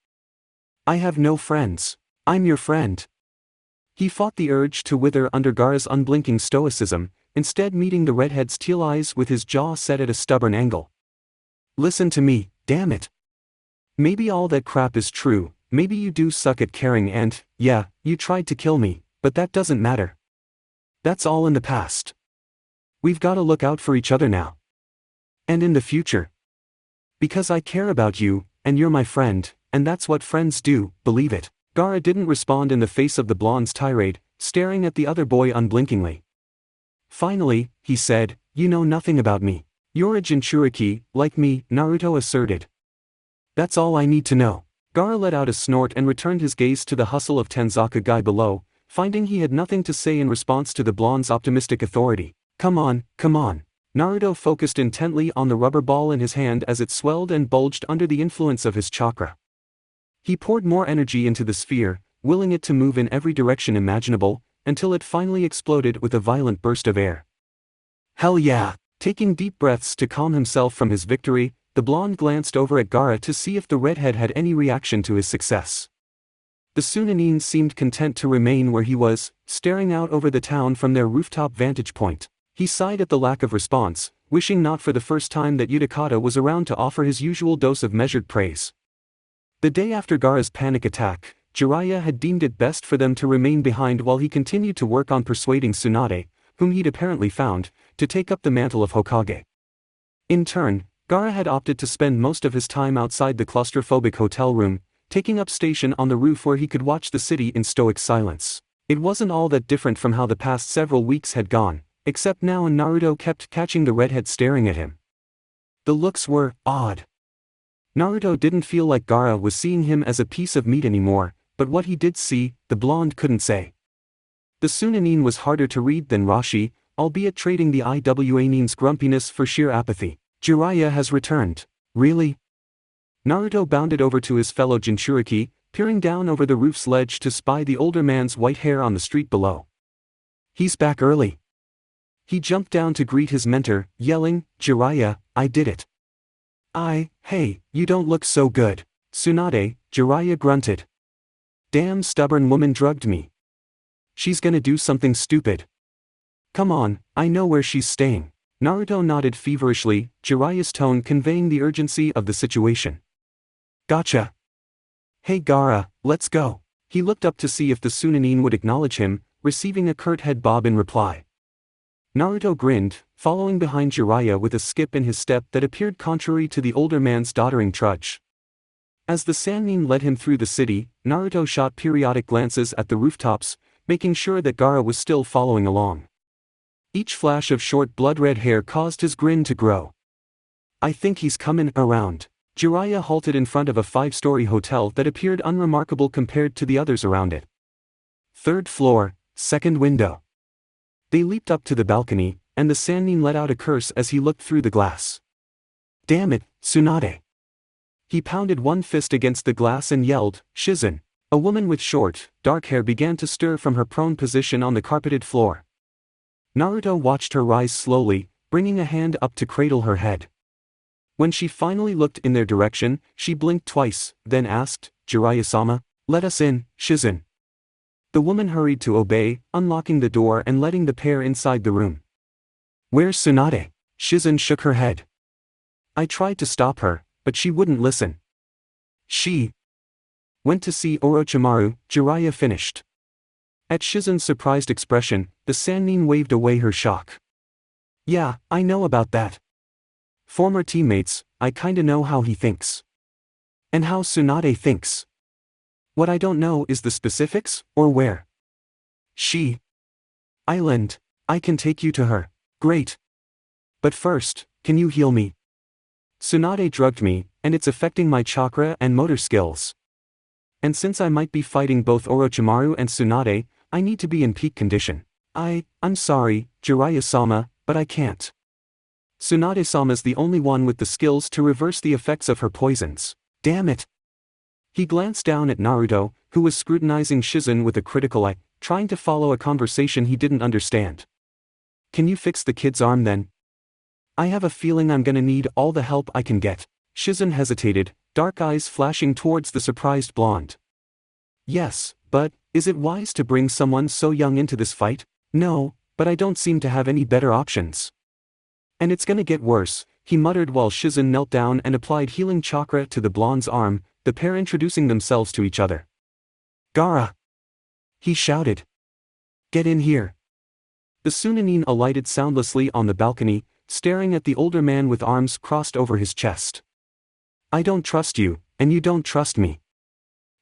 I have no friends. I'm your friend." He fought the urge to wither under Gaara's unblinking stoicism, instead meeting the redhead's teal eyes with his jaw set at a stubborn angle. "Listen to me, damn it. Maybe all that crap is true, maybe you do suck at caring and, yeah, you tried to kill me, but that doesn't matter. That's all in the past. We've gotta look out for each other now. And in the future. Because I care about you, and you're my friend, and that's what friends do, believe it." Gaara didn't respond in the face of the blonde's tirade, staring at the other boy unblinkingly. Finally, he said, "You know nothing about me. You're a Jinchūriki, like me," Naruto asserted. "That's all I need to know." Gaara let out a snort and returned his gaze to the hustle of Tanzaka guy below, finding he had nothing to say in response to the blonde's optimistic authority. Come on, Naruto focused intently on the rubber ball in his hand as it swelled and bulged under the influence of his chakra. He poured more energy into the sphere, willing it to move in every direction imaginable, until it finally exploded with a violent burst of air. Hell yeah! Taking deep breaths to calm himself from his victory, the blonde glanced over at Gaara to see if the redhead had any reaction to his success. The Sunanin seemed content to remain where he was, staring out over the town from their rooftop vantage point. He sighed at the lack of response, wishing not for the first time that Utakata was around to offer his usual dose of measured praise. The day after Gaara's panic attack, Jiraiya had deemed it best for them to remain behind while he continued to work on persuading Tsunade, whom he'd apparently found, to take up the mantle of Hokage. In turn, Gaara had opted to spend most of his time outside the claustrophobic hotel room, taking up station on the roof where he could watch the city in stoic silence. It wasn't all that different from how the past several weeks had gone, except now Naruto kept catching the redhead staring at him. The looks were odd. Naruto didn't feel like Gaara was seeing him as a piece of meat anymore, but what he did see, the blonde couldn't say. The Sunanin was harder to read than Rashi, albeit trading the Iwanin's grumpiness for sheer apathy. Jiraiya has returned. Really? Naruto bounded over to his fellow Jinchūriki, peering down over the roof's ledge to spy the older man's white hair on the street below. He's back early. He jumped down to greet his mentor, yelling, "Jiraiya, I did it." Hey, you don't look so good. Tsunade, Jiraiya grunted. Damn stubborn woman drugged me. She's gonna do something stupid. Come on, I know where she's staying. Naruto nodded feverishly, Jiraiya's tone conveying the urgency of the situation. Gotcha. Hey Gaara, let's go. He looked up to see if the Sunanin would acknowledge him, receiving a curt head bob in reply. Naruto grinned, following behind Jiraiya with a skip in his step that appeared contrary to the older man's doddering trudge. As the Sannin led him through the city, Naruto shot periodic glances at the rooftops, making sure that Gaara was still following along. Each flash of short blood-red hair caused his grin to grow. I think he's comin' around. Jiraiya halted in front of a 5-story hotel that appeared unremarkable compared to the others around it. 3rd floor, 2nd window. They leaped up to the balcony, and the Sannin let out a curse as he looked through the glass. Damn it, Tsunade. He pounded one fist against the glass and yelled, Shizen. A woman with short, dark hair began to stir from her prone position on the carpeted floor. Naruto watched her rise slowly, bringing a hand up to cradle her head. When she finally looked in their direction, she blinked twice, then asked, Jiraiya-sama, let us in, Shizen. The woman hurried to obey, unlocking the door and letting the pair inside the room. Where's Tsunade? Shizen shook her head. I tried to stop her, but she wouldn't listen. She went to see Orochimaru, Jiraiya finished. At Shizen's surprised expression, the Sannin waved away her shock. Yeah, I know about that. Former teammates, I kinda know how he thinks. And how Tsunade thinks. What I don't know is the specifics, or where. She. Island. I can take you to her. Great. But first, can you heal me? Tsunade drugged me, and it's affecting my chakra and motor skills. And since I might be fighting both Orochimaru and Tsunade, I need to be in peak condition. I'm sorry, Jiraiya-sama, but I can't. Tsunade-sama's the only one with the skills to reverse the effects of her poisons. Damn it. He glanced down at Naruto, who was scrutinizing Shizen with a critical eye, trying to follow a conversation he didn't understand. Can you fix the kid's arm then? I have a feeling I'm gonna need all the help I can get. Shizen hesitated, dark eyes flashing towards the surprised blonde. Yes, but, is it wise to bring someone so young into this fight? No, but I don't seem to have any better options. And it's gonna get worse, he muttered while Shizen knelt down and applied healing chakra to the blonde's arm, the pair introducing themselves to each other. Gaara! He shouted. Get in here. The Sunanin alighted soundlessly on the balcony, staring at the older man with arms crossed over his chest. I don't trust you, and you don't trust me.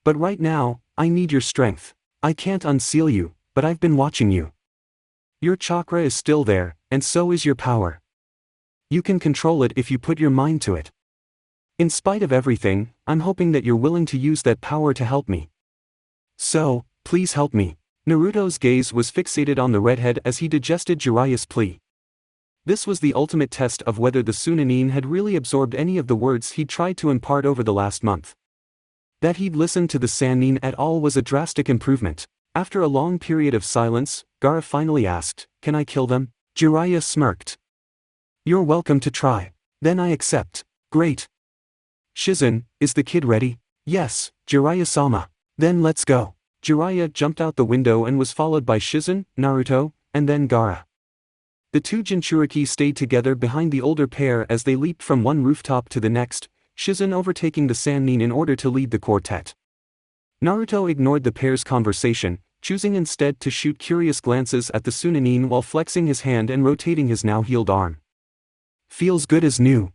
But right now, I need your strength. I can't unseal you, but I've been watching you. Your chakra is still there, and so is your power. You can control it if you put your mind to it. In spite of everything, I'm hoping that you're willing to use that power to help me. So, please help me. Naruto's gaze was fixated on the redhead as he digested Jiraiya's plea. This was the ultimate test of whether the Sunanin had really absorbed any of the words he'd tried to impart over the last month. That he'd listened to the Sannin at all was a drastic improvement. After a long period of silence, Gaara finally asked, "Can I kill them?" Jiraiya smirked. "You're welcome to try. Then I accept." "Great. Shizen, is the kid ready?" "Yes, Jiraiya-sama." "Then let's go." Jiraiya jumped out the window and was followed by Shizen, Naruto, and then Gaara. The two Jinchūriki stayed together behind the older pair as they leaped from one rooftop to the next, Shizen overtaking the Sannin in order to lead the quartet. Naruto ignored the pair's conversation, choosing instead to shoot curious glances at the Sunanin while flexing his hand and rotating his now-healed arm. "Feels good as new."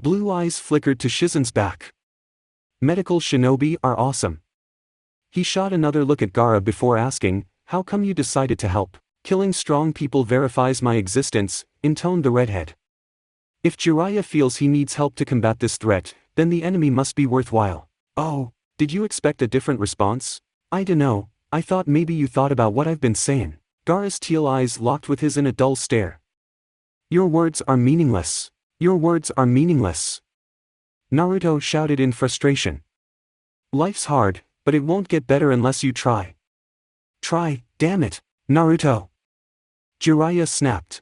Blue eyes flickered to Shizen's back. "Medical shinobi are awesome." He shot another look at Gaara before asking, "How come you decided to help?" "Killing strong people verifies my existence," intoned the redhead. "If Jiraiya feels he needs help to combat this threat, then the enemy must be worthwhile." "Oh, did you expect a different response?" "I dunno, I thought maybe you thought about what I've been saying." Gaara's teal eyes locked with his in a dull stare. "Your words are meaningless. Your words are meaningless." Naruto shouted in frustration. "Life's hard, but it won't get better unless you try." "Try, damn it, Naruto!" Jiraiya snapped.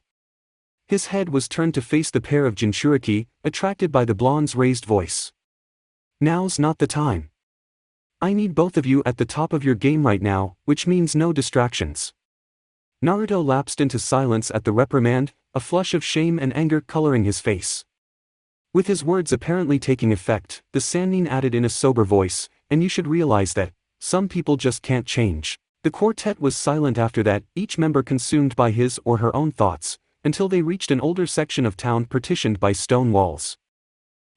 His head was turned to face the pair of Jinchūriki, attracted by the blonde's raised voice. "Now's not the time. I need both of you at the top of your game right now, which means no distractions." Naruto lapsed into silence at the reprimand, a flush of shame and anger coloring his face. With his words apparently taking effect, the Sannin added in a sober voice, "And you should realize that some people just can't change." The quartet was silent after that, each member consumed by his or her own thoughts, until they reached an older section of town partitioned by stone walls.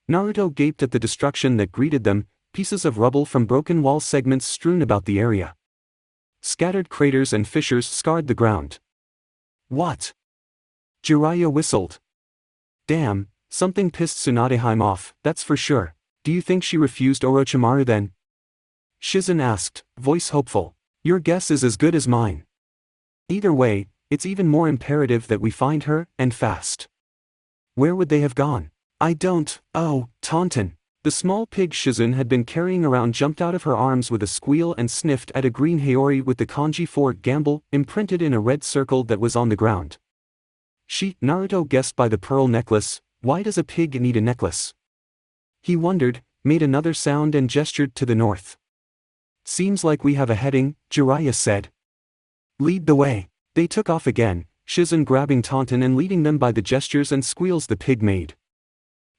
Naruto gaped at the destruction that greeted them, pieces of rubble from broken wall segments strewn about the area. Scattered craters and fissures scarred the ground. "What?" Jiraiya whistled. "Damn, something pissed Tsunadeheim off, that's for sure. Do you think she refused Orochimaru then?" Shizen asked, voice hopeful. "Your guess is as good as mine. Either way, it's even more imperative that we find her, and fast." "Where would they have gone?" "I don't, oh, Taunton." The small pig Shizen had been carrying around jumped out of her arms with a squeal and sniffed at a green Haori with the kanji for gamble imprinted in a red circle that was on the ground. Naruto guessed by the pearl necklace. Why does a pig need a necklace? He wondered, made another sound and gestured to the north. "Seems like we have a heading," Jiraiya said. "Lead the way." They took off again, Shizen grabbing Taunton and leading them by the gestures and squeals the pig made.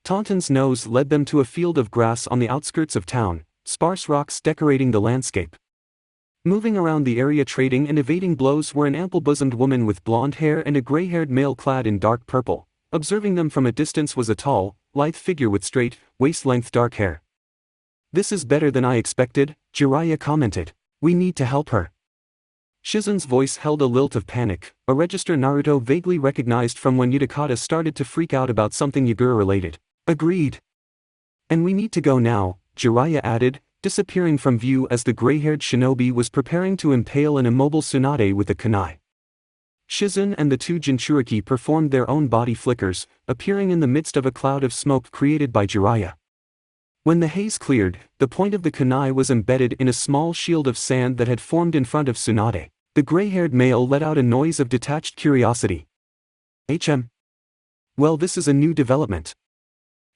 Taunton's nose led them to a field of grass on the outskirts of town, sparse rocks decorating the landscape. Moving around the area trading and evading blows were an ample-bosomed woman with blonde hair and a gray-haired male clad in dark purple. Observing them from a distance was a tall, lithe figure with straight, waist-length dark hair. "This is better than I expected," Jiraiya commented. "We need to help her." Shizen's voice held a lilt of panic, a register Naruto vaguely recognized from when Utakata started to freak out about something Yagura-related. "Agreed. And we need to go now," Jiraiya added, disappearing from view as the gray-haired shinobi was preparing to impale an immobile Tsunade with a kunai. Shizen and the two Jinchūriki performed their own body flickers, appearing in the midst of a cloud of smoke created by Jiraiya. When the haze cleared, the point of the kunai was embedded in a small shield of sand that had formed in front of Tsunade. The gray-haired male let out a noise of detached curiosity. Well, this is a new development."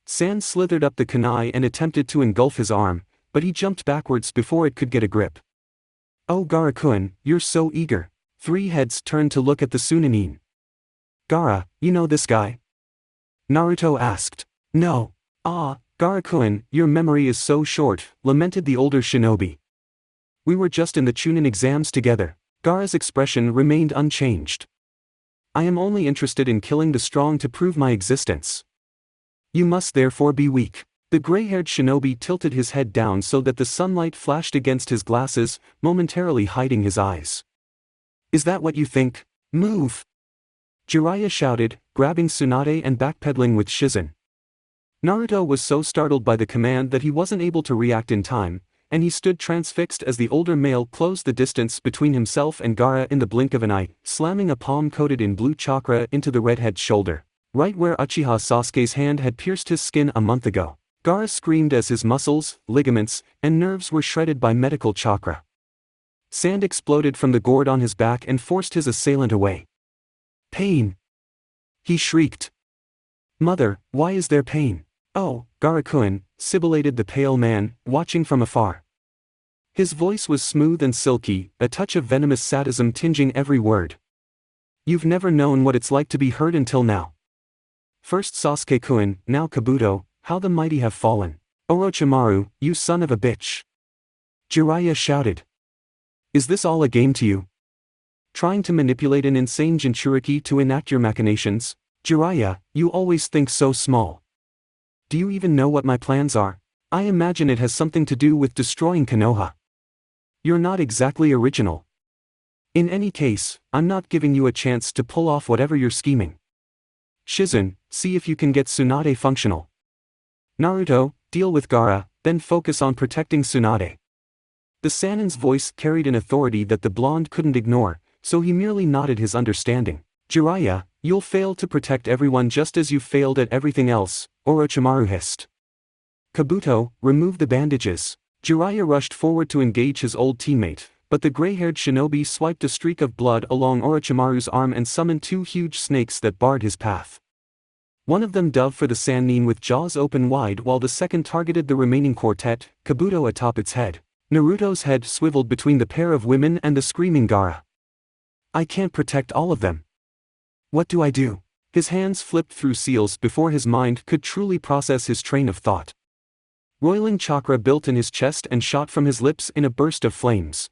Sand slithered up the kunai and attempted to engulf his arm, but he jumped backwards before it could get a grip. "Oh Gaara-kun, you're so eager." Three heads turned to look at the Sunanin. "Gaara, you know this guy?" Naruto asked. "No." "Ah, Gaara-kun, your memory is so short," lamented the older shinobi. "We were just in the Chunin exams together." Gaara's expression remained unchanged. "I am only interested in killing the strong to prove my existence. You must therefore be weak." The gray-haired shinobi tilted his head down so that the sunlight flashed against his glasses, momentarily hiding his eyes. "Is that what you think? Move!" Jiraiya shouted, grabbing Tsunade and backpedaling with Shizen. Naruto was so startled by the command that he wasn't able to react in time, and he stood transfixed as the older male closed the distance between himself and Gaara in the blink of an eye, slamming a palm coated in blue chakra into the redhead's shoulder, right where Uchiha Sasuke's hand had pierced his skin a month ago. Gaara screamed as his muscles, ligaments, and nerves were shredded by medical chakra. Sand exploded from the gourd on his back and forced his assailant away. Pain! He shrieked. Mother, why is there pain? Oh, Gaara-kun, sibilated the pale man, watching from afar. His voice was smooth and silky, a touch of venomous sadism tinging every word. You've never known what it's like to be hurt until now. First Sasuke-kun, now Kabuto, how the mighty have fallen. Orochimaru, you son of a bitch! Jiraiya shouted. Is this all a game to you? Trying to manipulate an insane Jinchūriki to enact your machinations? Jiraiya, you always think so small. Do you even know what my plans are? I imagine it has something to do with destroying Konoha. You're not exactly original. In any case, I'm not giving you a chance to pull off whatever you're scheming. Shizen, see if you can get Tsunade functional. Naruto, deal with Gaara, then focus on protecting Tsunade. The Sannin's voice carried an authority that the blonde couldn't ignore, so he merely nodded his understanding. Jiraiya, you'll fail to protect everyone just as you've failed at everything else, Orochimaru hissed. Kabuto, remove the bandages. Jiraiya rushed forward to engage his old teammate, but the gray-haired shinobi swiped a streak of blood along Orochimaru's arm and summoned two huge snakes that barred his path. One of them dove for the Sannin with jaws open wide while the second targeted the remaining quartet, Kabuto atop its head. Naruto's head swiveled between the pair of women and the screaming Gaara. I can't protect all of them. What do I do? His hands flipped through seals before his mind could truly process his train of thought. Roiling chakra built in his chest and shot from his lips in a burst of flames.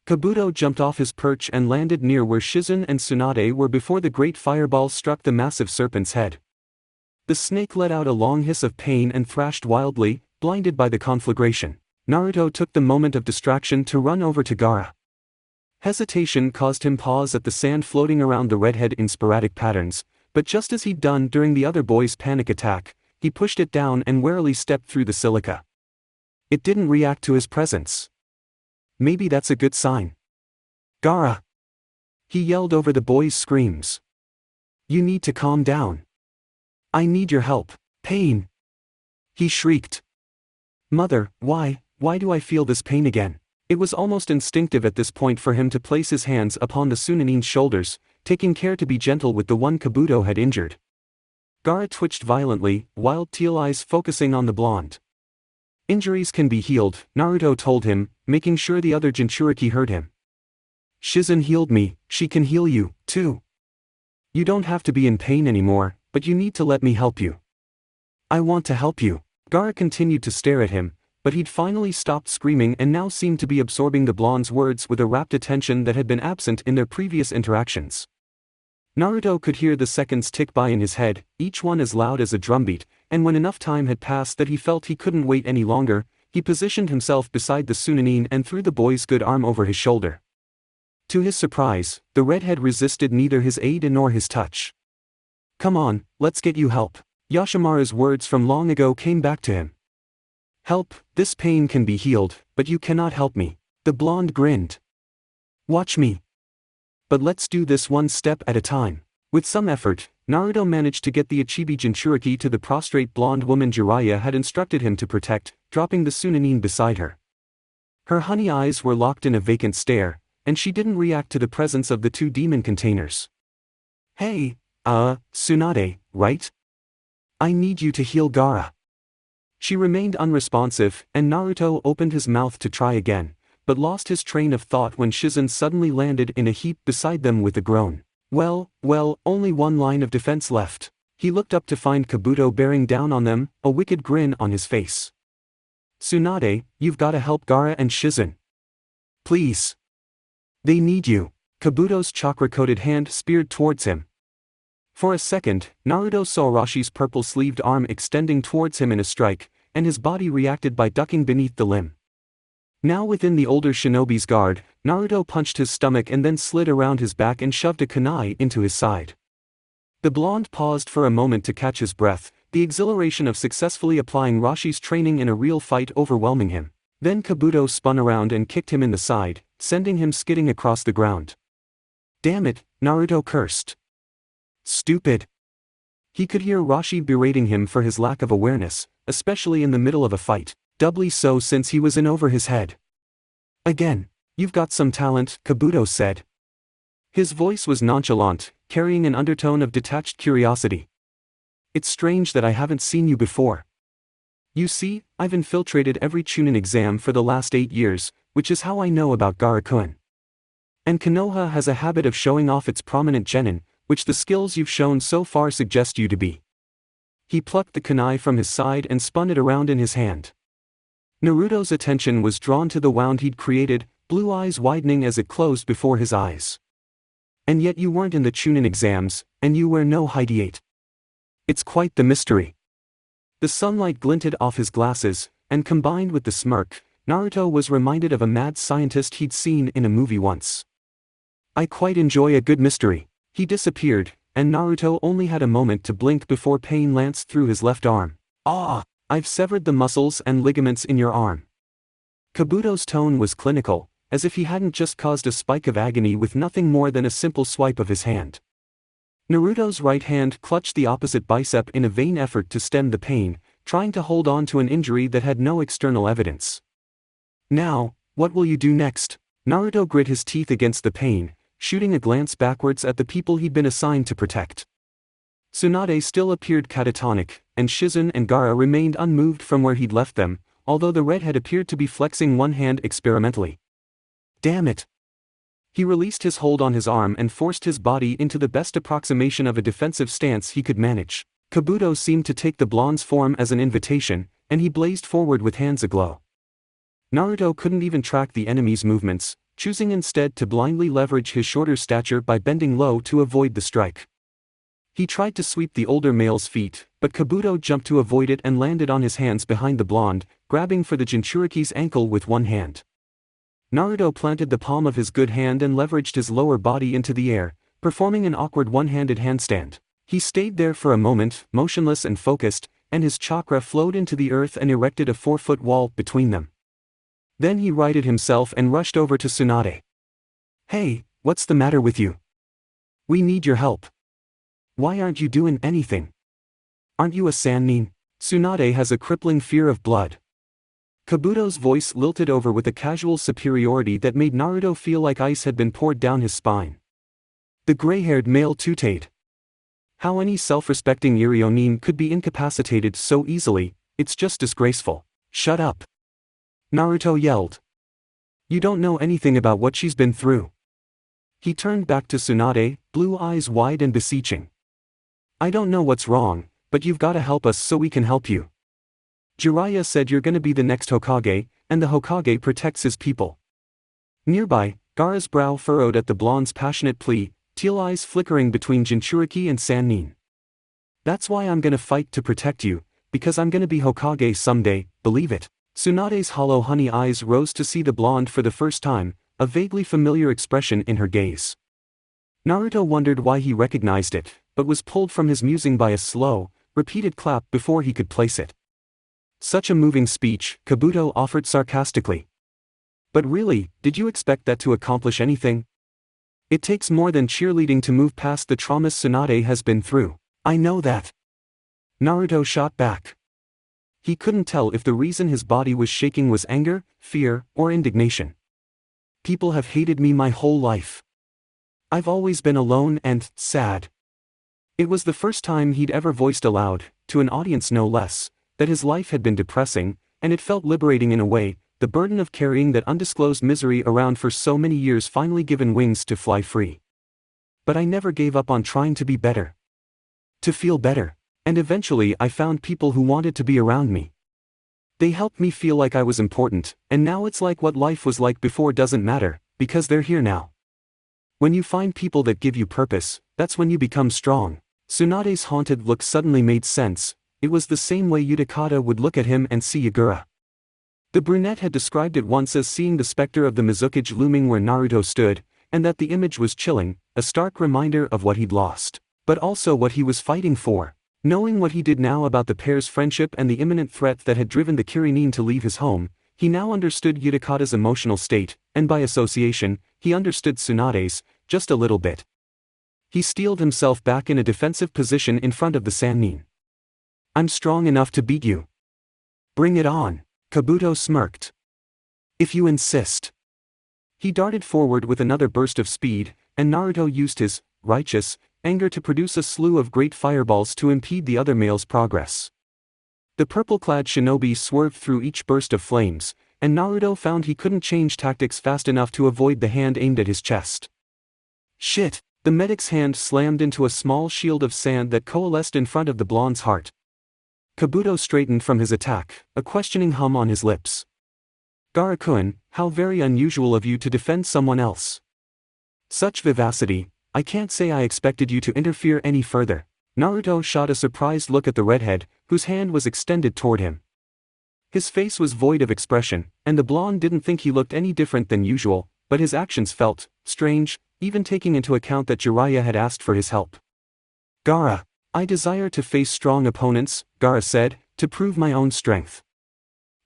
Kabuto jumped off his perch and landed near where Shizen and Tsunade were before the great fireball struck the massive serpent's head. The snake let out a long hiss of pain and thrashed wildly, blinded by the conflagration. Naruto took the moment of distraction to run over to Gaara. Hesitation caused him pause at the sand floating around the redhead in sporadic patterns, but just as he'd done during the other boy's panic attack, he pushed it down and warily stepped through the silica. It didn't react to his presence. Maybe that's a good sign. Gaara! He yelled over the boy's screams. You need to calm down. I need your help. Pain! He shrieked. Mother, why do I feel this pain again? It was almost instinctive at this point for him to place his hands upon the Tsunanin's shoulders, taking care to be gentle with the one Kabuto had injured. Gaara twitched violently, wild teal eyes focusing on the blonde. Injuries can be healed, Naruto told him, making sure the other Jinchūriki heard him. Shizen healed me, she can heal you, too. You don't have to be in pain anymore, but you need to let me help you. I want to help you. Gaara continued to stare at him, but he'd finally stopped screaming and now seemed to be absorbing the blonde's words with a rapt attention that had been absent in their previous interactions. Naruto could hear the seconds tick by in his head, each one as loud as a drumbeat, and when enough time had passed that he felt he couldn't wait any longer, he positioned himself beside the Tsunanin and threw the boy's good arm over his shoulder. To his surprise, the redhead resisted neither his aid nor his touch. Come on, let's get you help. Yoshimaru's words from long ago came back to him. Help, this pain can be healed, but you cannot help me. The blonde grinned. Watch me. But let's do this one step at a time. With some effort, Naruto managed to get the Ichibi Jinchūriki to the prostrate blonde woman Jiraiya had instructed him to protect, dropping the Tsunanin beside her. Her honey eyes were locked in a vacant stare, and she didn't react to the presence of the two demon containers. Hey, Tsunade, right? I need you to heal Gaara. She remained unresponsive, and Naruto opened his mouth to try again, but lost his train of thought when Shizen suddenly landed in a heap beside them with a groan. Well, only one line of defense left. He looked up to find Kabuto bearing down on them, a wicked grin on his face. Tsunade, you've gotta help Gaara and Shizen. Please. They need you. Kabuto's chakra-coated hand speared towards him. For a second, Naruto saw Arashi's purple-sleeved arm extending towards him in a strike, and his body reacted by ducking beneath the limb. Now within the older shinobi's guard, Naruto punched his stomach and then slid around his back and shoved a kunai into his side. The blonde paused for a moment to catch his breath, the exhilaration of successfully applying Rashi's training in a real fight overwhelming him. Then Kabuto spun around and kicked him in the side, sending him skidding across the ground. Damn it, Naruto cursed. Stupid. He could hear Roshi berating him for his lack of awareness, especially in the middle of a fight, doubly so since he was in over his head. Again, you've got some talent, Kabuto said. His voice was nonchalant, carrying an undertone of detached curiosity. It's strange that I haven't seen you before. You see, I've infiltrated every Chunin exam for the last 8 years, which is how I know about Garakuen. And Konoha has a habit of showing off its prominent genin, which the skills you've shown so far suggest you to be. He plucked the kunai from his side and spun it around in his hand. Naruto's attention was drawn to the wound he'd created, blue eyes widening as it closed before his eyes. And yet you weren't in the Chunin exams, and you wear no hideate. It's quite the mystery. The sunlight glinted off his glasses, and combined with the smirk, Naruto was reminded of a mad scientist he'd seen in a movie once. I quite enjoy a good mystery. He disappeared, and Naruto only had a moment to blink before pain lanced through his left arm. Ah! I've severed the muscles and ligaments in your arm. Kabuto's tone was clinical, as if he hadn't just caused a spike of agony with nothing more than a simple swipe of his hand. Naruto's right hand clutched the opposite bicep in a vain effort to stem the pain, trying to hold on to an injury that had no external evidence. Now, what will you do next? Naruto grit his teeth against the pain, shooting a glance backwards at the people he'd been assigned to protect. Tsunade still appeared catatonic, and Shizun and Gaara remained unmoved from where he'd left them, although the redhead appeared to be flexing one hand experimentally. Damn it! He released his hold on his arm and forced his body into the best approximation of a defensive stance he could manage. Kabuto seemed to take the blonde's form as an invitation, and he blazed forward with hands aglow. Naruto couldn't even track the enemy's movements, choosing instead to blindly leverage his shorter stature by bending low to avoid the strike. He tried to sweep the older male's feet, but Kabuto jumped to avoid it and landed on his hands behind the blonde, grabbing for the Jinchūriki's ankle with one hand. Naruto planted the palm of his good hand and leveraged his lower body into the air, performing an awkward one-handed handstand. He stayed there for a moment, motionless and focused, and his chakra flowed into the earth and erected a 4-foot wall between them. Then he righted himself and rushed over to Tsunade. Hey, what's the matter with you? We need your help. Why aren't you doing anything? Aren't you a Sannin? Tsunade has a crippling fear of blood. Kabuto's voice lilted over with a casual superiority that made Naruto feel like ice had been poured down his spine. The gray-haired male tooted. How any self-respecting Irionin could be incapacitated so easily, it's just disgraceful. Shut up. Naruto yelled. You don't know anything about what she's been through. He turned back to Tsunade, blue eyes wide and beseeching. I don't know what's wrong, but you've got to help us so we can help you. Jiraiya said you're gonna be the next Hokage, and the Hokage protects his people. Nearby, Gaara's brow furrowed at the blonde's passionate plea, teal eyes flickering between Jinchūriki and Sannin. That's why I'm gonna fight to protect you, because I'm gonna be Hokage someday, believe it. Tsunade's hollow honey eyes rose to see the blonde for the first time, a vaguely familiar expression in her gaze. Naruto wondered why he recognized it, but was pulled from his musing by a slow, repeated clap before he could place it. Such a moving speech, Kabuto offered sarcastically. But really, did you expect that to accomplish anything? It takes more than cheerleading to move past the traumas Tsunade has been through. I know that. Naruto shot back. He couldn't tell if the reason his body was shaking was anger, fear, or indignation. People have hated me my whole life. I've always been alone and sad. It was the first time he'd ever voiced aloud, to an audience no less, that his life had been depressing, and it felt liberating in a way, the burden of carrying that undisclosed misery around for so many years finally given wings to fly free. But I never gave up on trying to be better. To feel better. And eventually I found people who wanted to be around me. They helped me feel like I was important, and now it's like what life was like before doesn't matter, because they're here now. When you find people that give you purpose, that's when you become strong. Tsunade's haunted look suddenly made sense. It was the same way Utakata would look at him and see Yagura. The brunette had described it once as seeing the specter of the Mizukage looming where Naruto stood, and that the image was chilling, a stark reminder of what he'd lost, but also what he was fighting for. Knowing what he did now about the pair's friendship and the imminent threat that had driven the Kirinin to leave his home, He now understood Utakata's emotional state, and by association, he understood Tsunade's, just a little bit. He steeled himself back in a defensive position in front of the Sannin. I'm strong enough to beat you. Bring it on, Kabuto smirked. If you insist. He darted forward with another burst of speed, and Naruto used his righteous anger to produce a slew of great fireballs to impede the other male's progress. The purple-clad shinobi swerved through each burst of flames, and Naruto found he couldn't change tactics fast enough to avoid the hand aimed at his chest. Shit! The medic's hand slammed into a small shield of sand that coalesced in front of the blonde's heart. Kabuto straightened from his attack, a questioning hum on his lips. Gaara-kun, how very unusual of you to defend someone else. Such vivacity, I can't say I expected you to interfere any further. Naruto shot a surprised look at the redhead, whose hand was extended toward him. His face was void of expression, and the blonde didn't think he looked any different than usual, but his actions felt strange, even taking into account that Jiraiya had asked for his help. Gaara, I desire to face strong opponents, Gaara said, to prove my own strength.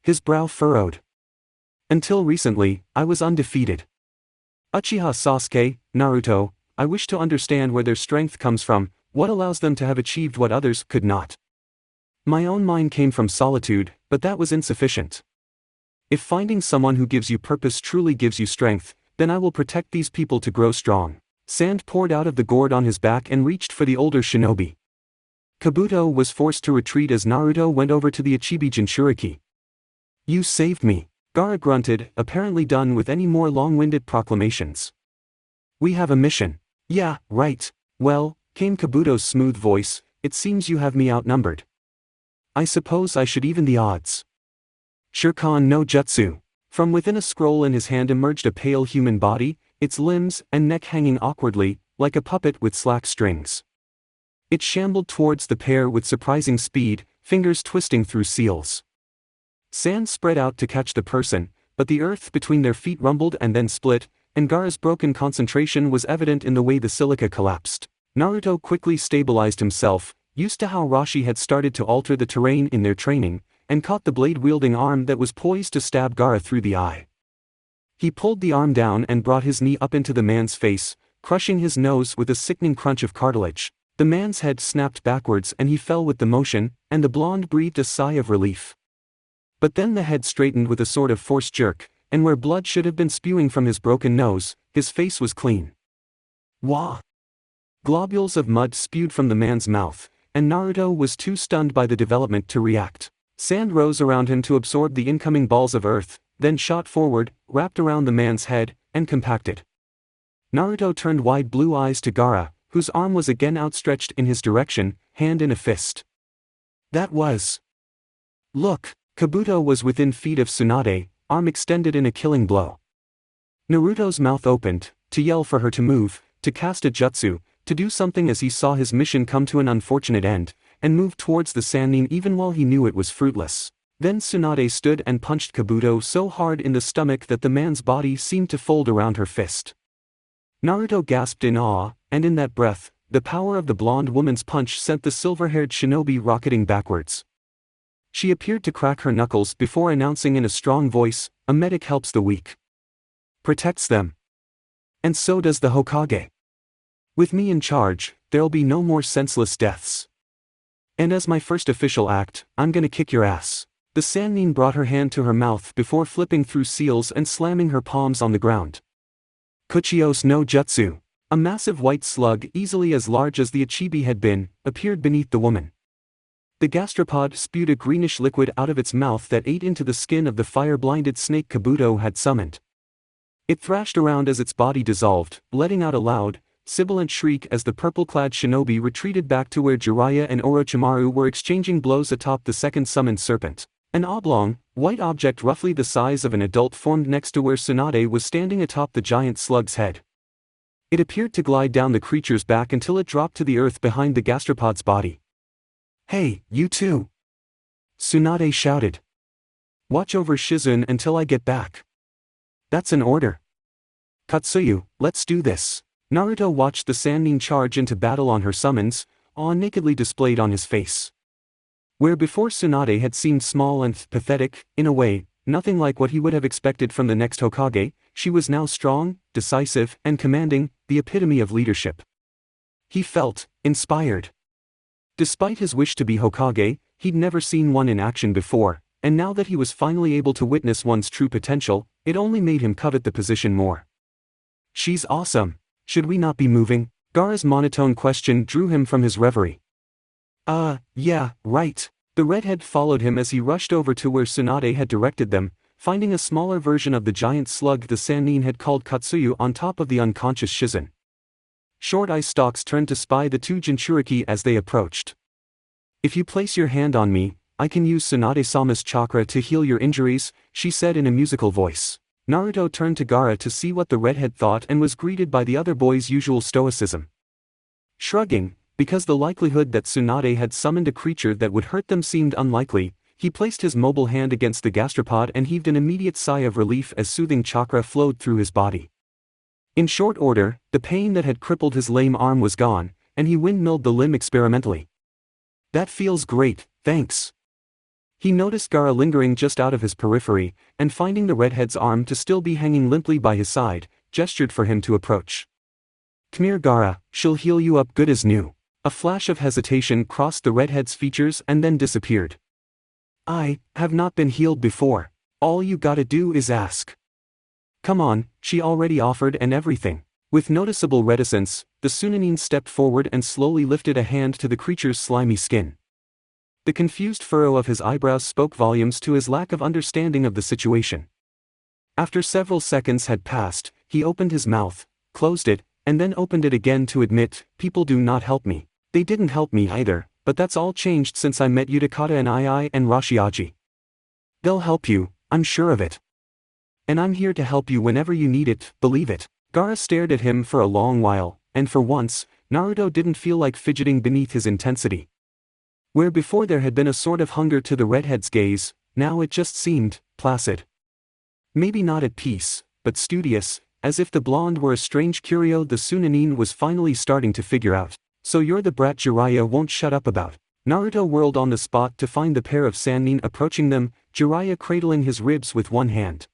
His brow furrowed. Until recently, I was undefeated. Uchiha Sasuke, Naruto, I wish to understand where their strength comes from, what allows them to have achieved what others could not. My own mind came from solitude, but that was insufficient. If finding someone who gives you purpose truly gives you strength, then I will protect these people to grow strong. Sand poured out of the gourd on his back and reached for the older shinobi. Kabuto was forced to retreat as Naruto went over to the Ichibi Jinchūriki. You saved me. Gaara grunted, apparently done with any more long-winded proclamations. We have a mission. Yeah, right. Well, came Kabuto's smooth voice, it seems you have me outnumbered. I suppose I should even the odds. Shurkan no Jutsu. From within a scroll in his hand emerged a pale human body, its limbs and neck hanging awkwardly, like a puppet with slack strings. It shambled towards the pair with surprising speed, fingers twisting through seals. Sand spread out to catch the person, but the earth between their feet rumbled and then split, and Gaara's broken concentration was evident in the way the silica collapsed. Naruto quickly stabilized himself, used to how Rashi had started to alter the terrain in their training, and caught the blade-wielding arm that was poised to stab Gaara through the eye. He pulled the arm down and brought his knee up into the man's face, crushing his nose with a sickening crunch of cartilage. The man's head snapped backwards and he fell with the motion, and the blonde breathed a sigh of relief. But then the head straightened with a sort of forced jerk, and where blood should have been spewing from his broken nose, his face was clean. Wah! Globules of mud spewed from the man's mouth, and Naruto was too stunned by the development to react. Sand rose around him to absorb the incoming balls of earth, then shot forward, wrapped around the man's head, and compacted. Naruto turned wide blue eyes to Gaara, whose arm was again outstretched in his direction, hand in a fist. That was... Look! Kabuto was within feet of Tsunade, arm extended in a killing blow. Naruto's mouth opened, to yell for her to move, to cast a jutsu, to do something as he saw his mission come to an unfortunate end, and moved towards the Sannin even while he knew it was fruitless. Then Tsunade stood and punched Kabuto so hard in the stomach that the man's body seemed to fold around her fist. Naruto gasped in awe, and in that breath, the power of the blonde woman's punch sent the silver-haired shinobi rocketing backwards. She appeared to crack her knuckles before announcing in a strong voice, "A medic helps the weak. Protects them. And so does the Hokage. With me in charge, there'll be no more senseless deaths. And as my first official act, I'm gonna kick your ass." The Sannin brought her hand to her mouth before flipping through seals and slamming her palms on the ground. Kuchios no Jutsu. A massive white slug easily as large as the Ichibi had been, appeared beneath the woman. The gastropod spewed a greenish liquid out of its mouth that ate into the skin of the fire-blinded snake Kabuto had summoned. It thrashed around as its body dissolved, letting out a loud, sibilant shriek as the purple-clad shinobi retreated back to where Jiraiya and Orochimaru were exchanging blows atop the second summoned serpent. An oblong, white object roughly the size of an adult formed next to where Tsunade was standing atop the giant slug's head. It appeared to glide down the creature's back until it dropped to the earth behind the gastropod's body. "Hey, you two!" Tsunade shouted. "Watch over Shizune until I get back." "That's an order." "Katsuyu, let's do this." Naruto watched the Sannin charge into battle on her summons, awe nakedly displayed on his face. Where before Tsunade had seemed small and pathetic, in a way, nothing like what he would have expected from the next Hokage. She was now strong, decisive, and commanding, the epitome of leadership. He felt inspired. Despite his wish to be Hokage, he'd never seen one in action before, and now that he was finally able to witness one's true potential, it only made him covet the position more. "She's awesome. Should we not be moving?" Gaara's monotone question drew him from his reverie. Yeah, right." The redhead followed him as he rushed over to where Tsunade had directed them, finding a smaller version of the giant slug the Sannin had called Katsuyu on top of the unconscious Shizen. Short Eye Stalks turned to spy the two Jinchūriki as they approached. "If you place your hand on me, I can use Tsunade-sama's chakra to heal your injuries," she said in a musical voice. Naruto turned to Gaara to see what the redhead thought and was greeted by the other boy's usual stoicism. Shrugging, because the likelihood that Tsunade had summoned a creature that would hurt them seemed unlikely, he placed his mobile hand against the gastropod and heaved an immediate sigh of relief as soothing chakra flowed through his body. In short order, the pain that had crippled his lame arm was gone, and he windmilled the limb experimentally. "That feels great, thanks." He noticed Gaara lingering just out of his periphery, and finding the redhead's arm to still be hanging limply by his side, gestured for him to approach. "Come here, Gaara, she'll heal you up good as new." A flash of hesitation crossed the redhead's features and then disappeared. "I have not been healed before. All you gotta do is ask." "Come on," she already offered and everything. With noticeable reticence, the Sunanin stepped forward and slowly lifted a hand to the creature's slimy skin. The confused furrow of his eyebrows spoke volumes to his lack of understanding of the situation. After several seconds had passed, he opened his mouth, closed it, and then opened it again to admit, "People do not help me. They didn't help me either, but that's all changed since I met Utakata and Ii and Rashiaji. They'll help you, I'm sure of it. And I'm here to help you whenever you need it, believe it." Gaara stared at him for a long while, and for once, Naruto didn't feel like fidgeting beneath his intensity. Where before there had been a sort of hunger to the redhead's gaze, now it just seemed placid. Maybe not at peace, but studious, as if the blonde were a strange curio the Sunanin was finally starting to figure out. "So you're the brat Jiraiya won't shut up about." Naruto whirled on the spot to find the pair of Sannin approaching them, Jiraiya cradling his ribs with one hand.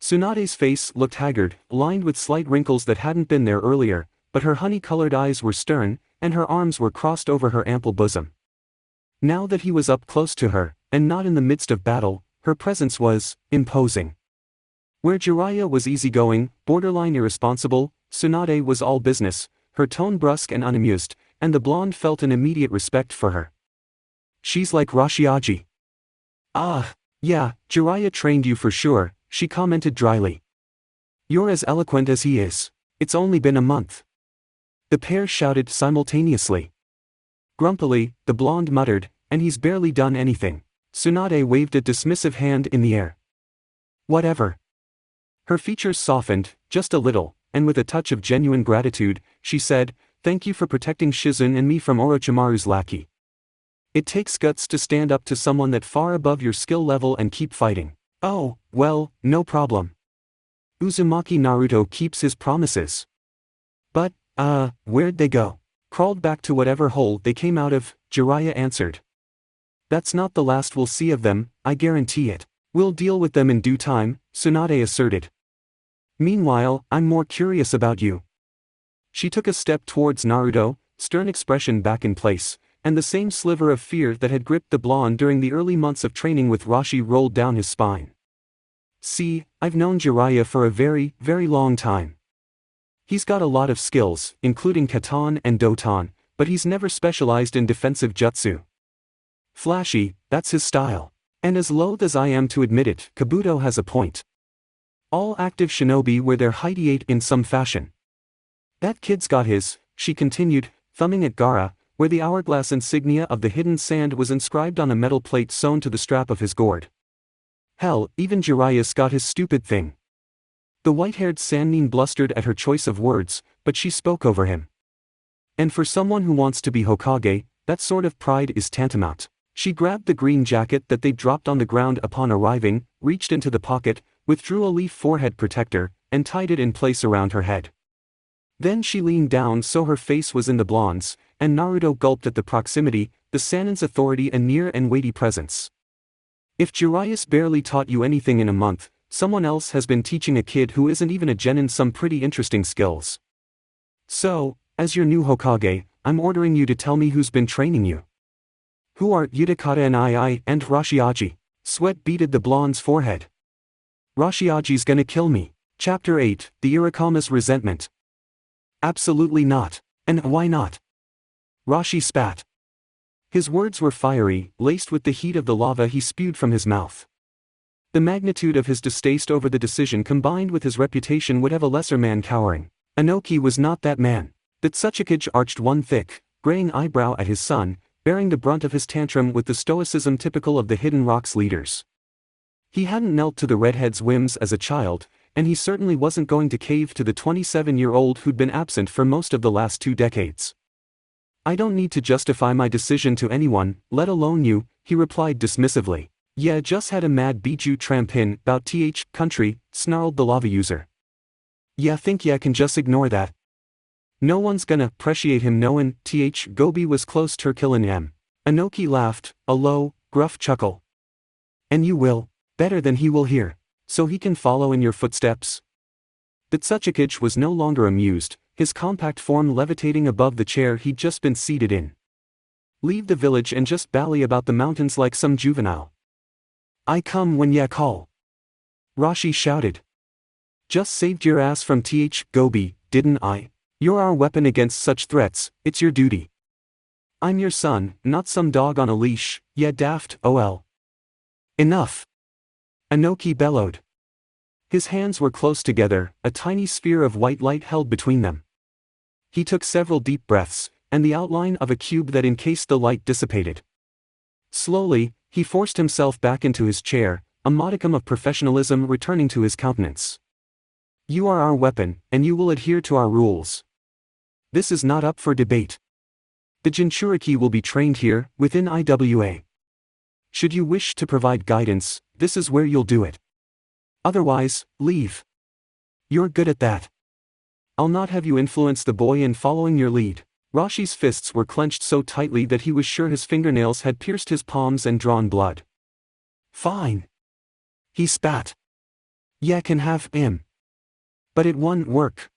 Tsunade's face looked haggard, lined with slight wrinkles that hadn't been there earlier, but her honey-colored eyes were stern, and her arms were crossed over her ample bosom. Now that he was up close to her, and not in the midst of battle, her presence was imposing. Where Jiraiya was easygoing, borderline irresponsible, Tsunade was all business, her tone brusque and unamused, and the blonde felt an immediate respect for her. "She's like Rashiaji." "Ah, yeah, Jiraiya trained you for sure," she commented dryly. "You're as eloquent as he is. It's only been a month." The pair shouted simultaneously. Grumpily, the blonde muttered, "And he's barely done anything." Tsunade waved a dismissive hand in the air. "Whatever." Her features softened, just a little, and with a touch of genuine gratitude, she said, "Thank you for protecting Shizen and me from Orochimaru's lackey. It takes guts to stand up to someone that far above your skill level and keep fighting." "Oh, well, no problem. Uzumaki Naruto keeps his promises." "But, where'd they go?" "Crawled back to whatever hole they came out of," Jiraiya answered. "That's not the last we'll see of them, I guarantee it. We'll deal with them in due time," Tsunade asserted. "Meanwhile, I'm more curious about you." She took a step towards Naruto, stern expression back in place, and the same sliver of fear that had gripped the blonde during the early months of training with Rashi rolled down his spine. "See, I've known Jiraiya for a very, very long time. He's got a lot of skills, including Katan and Doton, but he's never specialized in defensive jutsu. Flashy, that's his style. And as loath as I am to admit it, Kabuto has a point. All active shinobi wear their hideyate in some fashion. That kid's got his," she continued, thumbing at Gaara, where the hourglass insignia of the hidden sand was inscribed on a metal plate sewn to the strap of his gourd. "Hell, even Jiraiya's got his stupid thing." The white-haired Sannin blustered at her choice of words, but she spoke over him. "And for someone who wants to be Hokage, that sort of pride is tantamount." She grabbed the green jacket that they'd dropped on the ground upon arriving, reached into the pocket, withdrew a leaf forehead protector, and tied it in place around her head. Then she leaned down so her face was in the blonde's, and Naruto gulped at the proximity, the Sannin's authority a near and weighty presence. If Jiraiya barely taught you anything in a month, someone else has been teaching a kid who isn't even a genin some pretty interesting skills. So, as your new Hokage, I'm ordering you to tell me who's been training you. Who are Utakata and I and Rashiaji? Sweat beaded the blonde's forehead. Rashiaji's gonna kill me. Chapter 8, The Iraka's Resentment. Absolutely not. And why not? Rashi spat. His words were fiery, laced with the heat of the lava he spewed from his mouth. The magnitude of his distaste over the decision combined with his reputation would have a lesser man cowering. Tanuki was not that man. Tatsujiki arched one thick, graying eyebrow at his son, bearing the brunt of his tantrum with the stoicism typical of the Hidden Rock's leaders. He hadn't knelt to the redhead's whims as a child, and he certainly wasn't going to cave to the 27-year-old who'd been absent for most of the last 2 decades. I don't need to justify my decision to anyone, let alone you, he replied dismissively. Yeah, just had a mad Bijū tramp in, bout country, snarled the lava user. Yeah, think ya can just ignore that. No one's gonna appreciate him knowin' Gobi was close ter killin' him. Tanuki laughed, a low, gruff chuckle. And you will, better than he will hear, so he can follow in your footsteps. Tatsujiki was no longer amused, his compact form levitating above the chair he'd just been seated in. Leave the village and just bally about the mountains like some juvenile. I come when ya call. Rashi shouted. Just saved your ass from Gobi, didn't I? You're our weapon against such threats, it's your duty. I'm your son, not some dog on a leash, ya daft, ol. Enough. Tanuki bellowed. His hands were close together, a tiny sphere of white light held between them. He took several deep breaths, and the outline of a cube that encased the light dissipated. Slowly, he forced himself back into his chair, a modicum of professionalism returning to his countenance. You are our weapon, and you will adhere to our rules. This is not up for debate. The Jinchūriki will be trained here, within IWA. Should you wish to provide guidance, this is where you'll do it. Otherwise, leave. You're good at that. I'll not have you influence the boy in following your lead. Rashi's fists were clenched so tightly that he was sure his fingernails had pierced his palms and drawn blood. Fine. He spat. Ya can have him. But it won't work.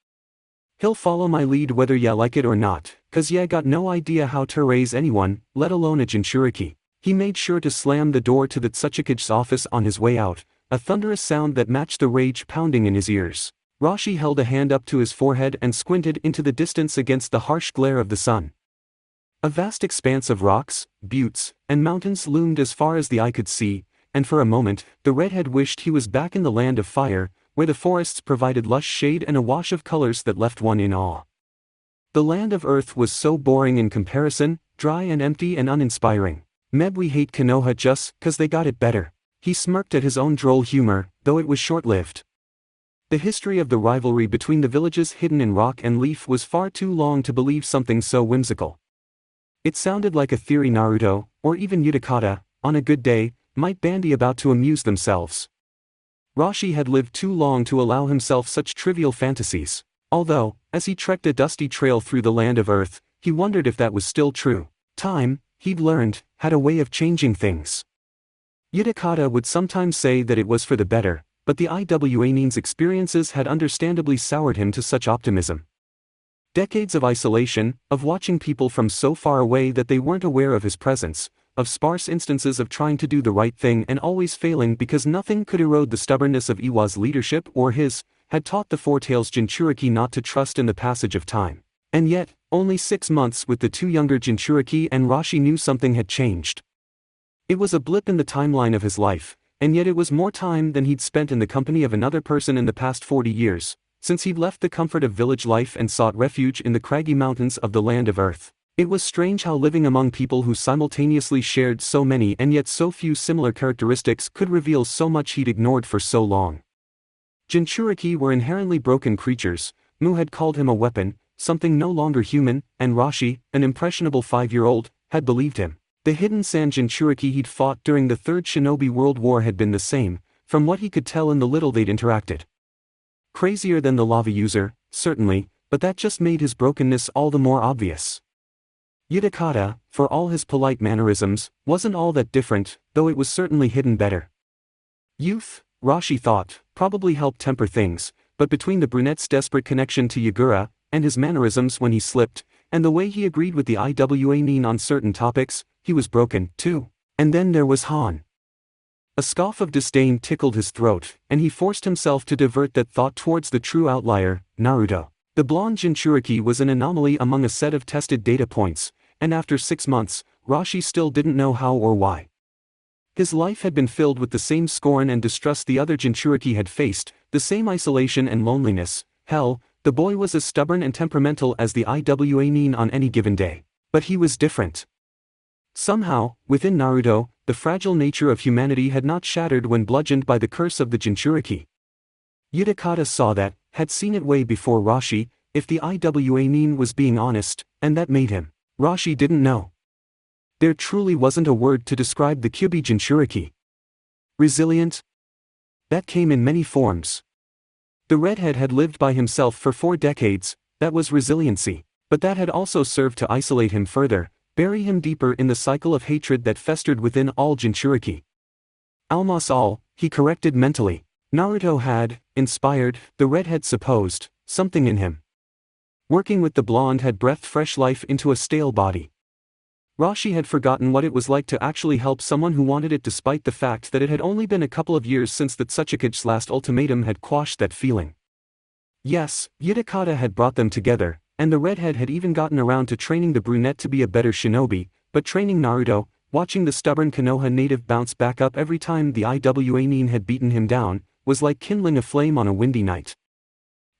He'll follow my lead whether ya like it or not, cause ya got no idea how to raise anyone, let alone a Jinchūriki. He made sure to slam the door to the Tsuchiki's office on his way out, a thunderous sound that matched the rage pounding in his ears. Rashi held a hand up to his forehead and squinted into the distance against the harsh glare of the sun. A vast expanse of rocks, buttes, and mountains loomed as far as the eye could see, and for a moment, the redhead wished he was back in the land of fire, where the forests provided lush shade and a wash of colors that left one in awe. The land of Earth was so boring in comparison, dry and empty and uninspiring. Meb we hate Konoha just 'cause they got it better. He smirked at his own droll humor, though it was short-lived. The history of the rivalry between the villages hidden in rock and leaf was far too long to believe something so whimsical. It sounded like a theory Naruto, or even Utakata, on a good day, might bandy about to amuse themselves. Rashi had lived too long to allow himself such trivial fantasies, although, as he trekked a dusty trail through the land of Earth, he wondered if that was still true. Time, he'd learned, had a way of changing things. Utakata would sometimes say that it was for the better, but the Iwanin's experiences had understandably soured him to such optimism. Decades of isolation, of watching people from so far away that they weren't aware of his presence, of sparse instances of trying to do the right thing and always failing because nothing could erode the stubbornness of Iwa's leadership or his, had taught the Four-Tails Jinchūriki not to trust in the passage of time. And yet, only 6 months with the 2 younger Jinchūriki and Rashi knew something had changed. It was a blip in the timeline of his life, and yet it was more time than he'd spent in the company of another person in the past 40 years, since he'd left the comfort of village life and sought refuge in the craggy mountains of the land of Earth. It was strange how living among people who simultaneously shared so many and yet so few similar characteristics could reveal so much he'd ignored for so long. Jinchūriki were inherently broken creatures. Mu had called him a weapon, something no longer human, and Rashi, an impressionable 5-year-old, had believed him. The hidden sand Jinchūriki he'd fought during the Third Shinobi World War had been the same, from what he could tell in the little they'd interacted. Crazier than the lava user, certainly, but that just made his brokenness all the more obvious. Utakata, for all his polite mannerisms, wasn't all that different, though it was certainly hidden better. Youth, Rashi thought, probably helped temper things, but between the brunette's desperate connection to Yagura, and his mannerisms when he slipped, and the way he agreed with the Iwa on certain topics, he was broken, too. And then there was Han. A scoff of disdain tickled his throat, and he forced himself to divert that thought towards the true outlier, Naruto. The blonde Jinchūriki was an anomaly among a set of tested data points, and after 6 months, Rashi still didn't know how or why. His life had been filled with the same scorn and distrust the other Jinchūriki had faced, the same isolation and loneliness. Hell, the boy was as stubborn and temperamental as the Iwa on any given day. But he was different. Somehow, within Naruto, the fragile nature of humanity had not shattered when bludgeoned by the curse of the Jinchūriki. Utakata saw that, had seen it way before Rashi, if the Iwa was being honest, and that made him. Rashi didn't know. There truly wasn't a word to describe the Kyuubi Jinchūriki. Resilient? That came in many forms. The redhead had lived by himself for 4 decades, that was resiliency, but that had also served to isolate him further, bury him deeper in the cycle of hatred that festered within all Jinchūriki. Almost all, he corrected mentally. Naruto had, inspired, the redhead supposed, something in him. Working with the blonde had breathed fresh life into a stale body. Rashi had forgotten what it was like to actually help someone who wanted it, despite the fact that it had only been a couple of years since that Tsuchikage's last ultimatum had quashed that feeling. Yes, Utakata had brought them together, and the redhead had even gotten around to training the brunette to be a better shinobi, but training Naruto, watching the stubborn Konoha native bounce back up every time the Iwa had beaten him down, was like kindling a flame on a windy night.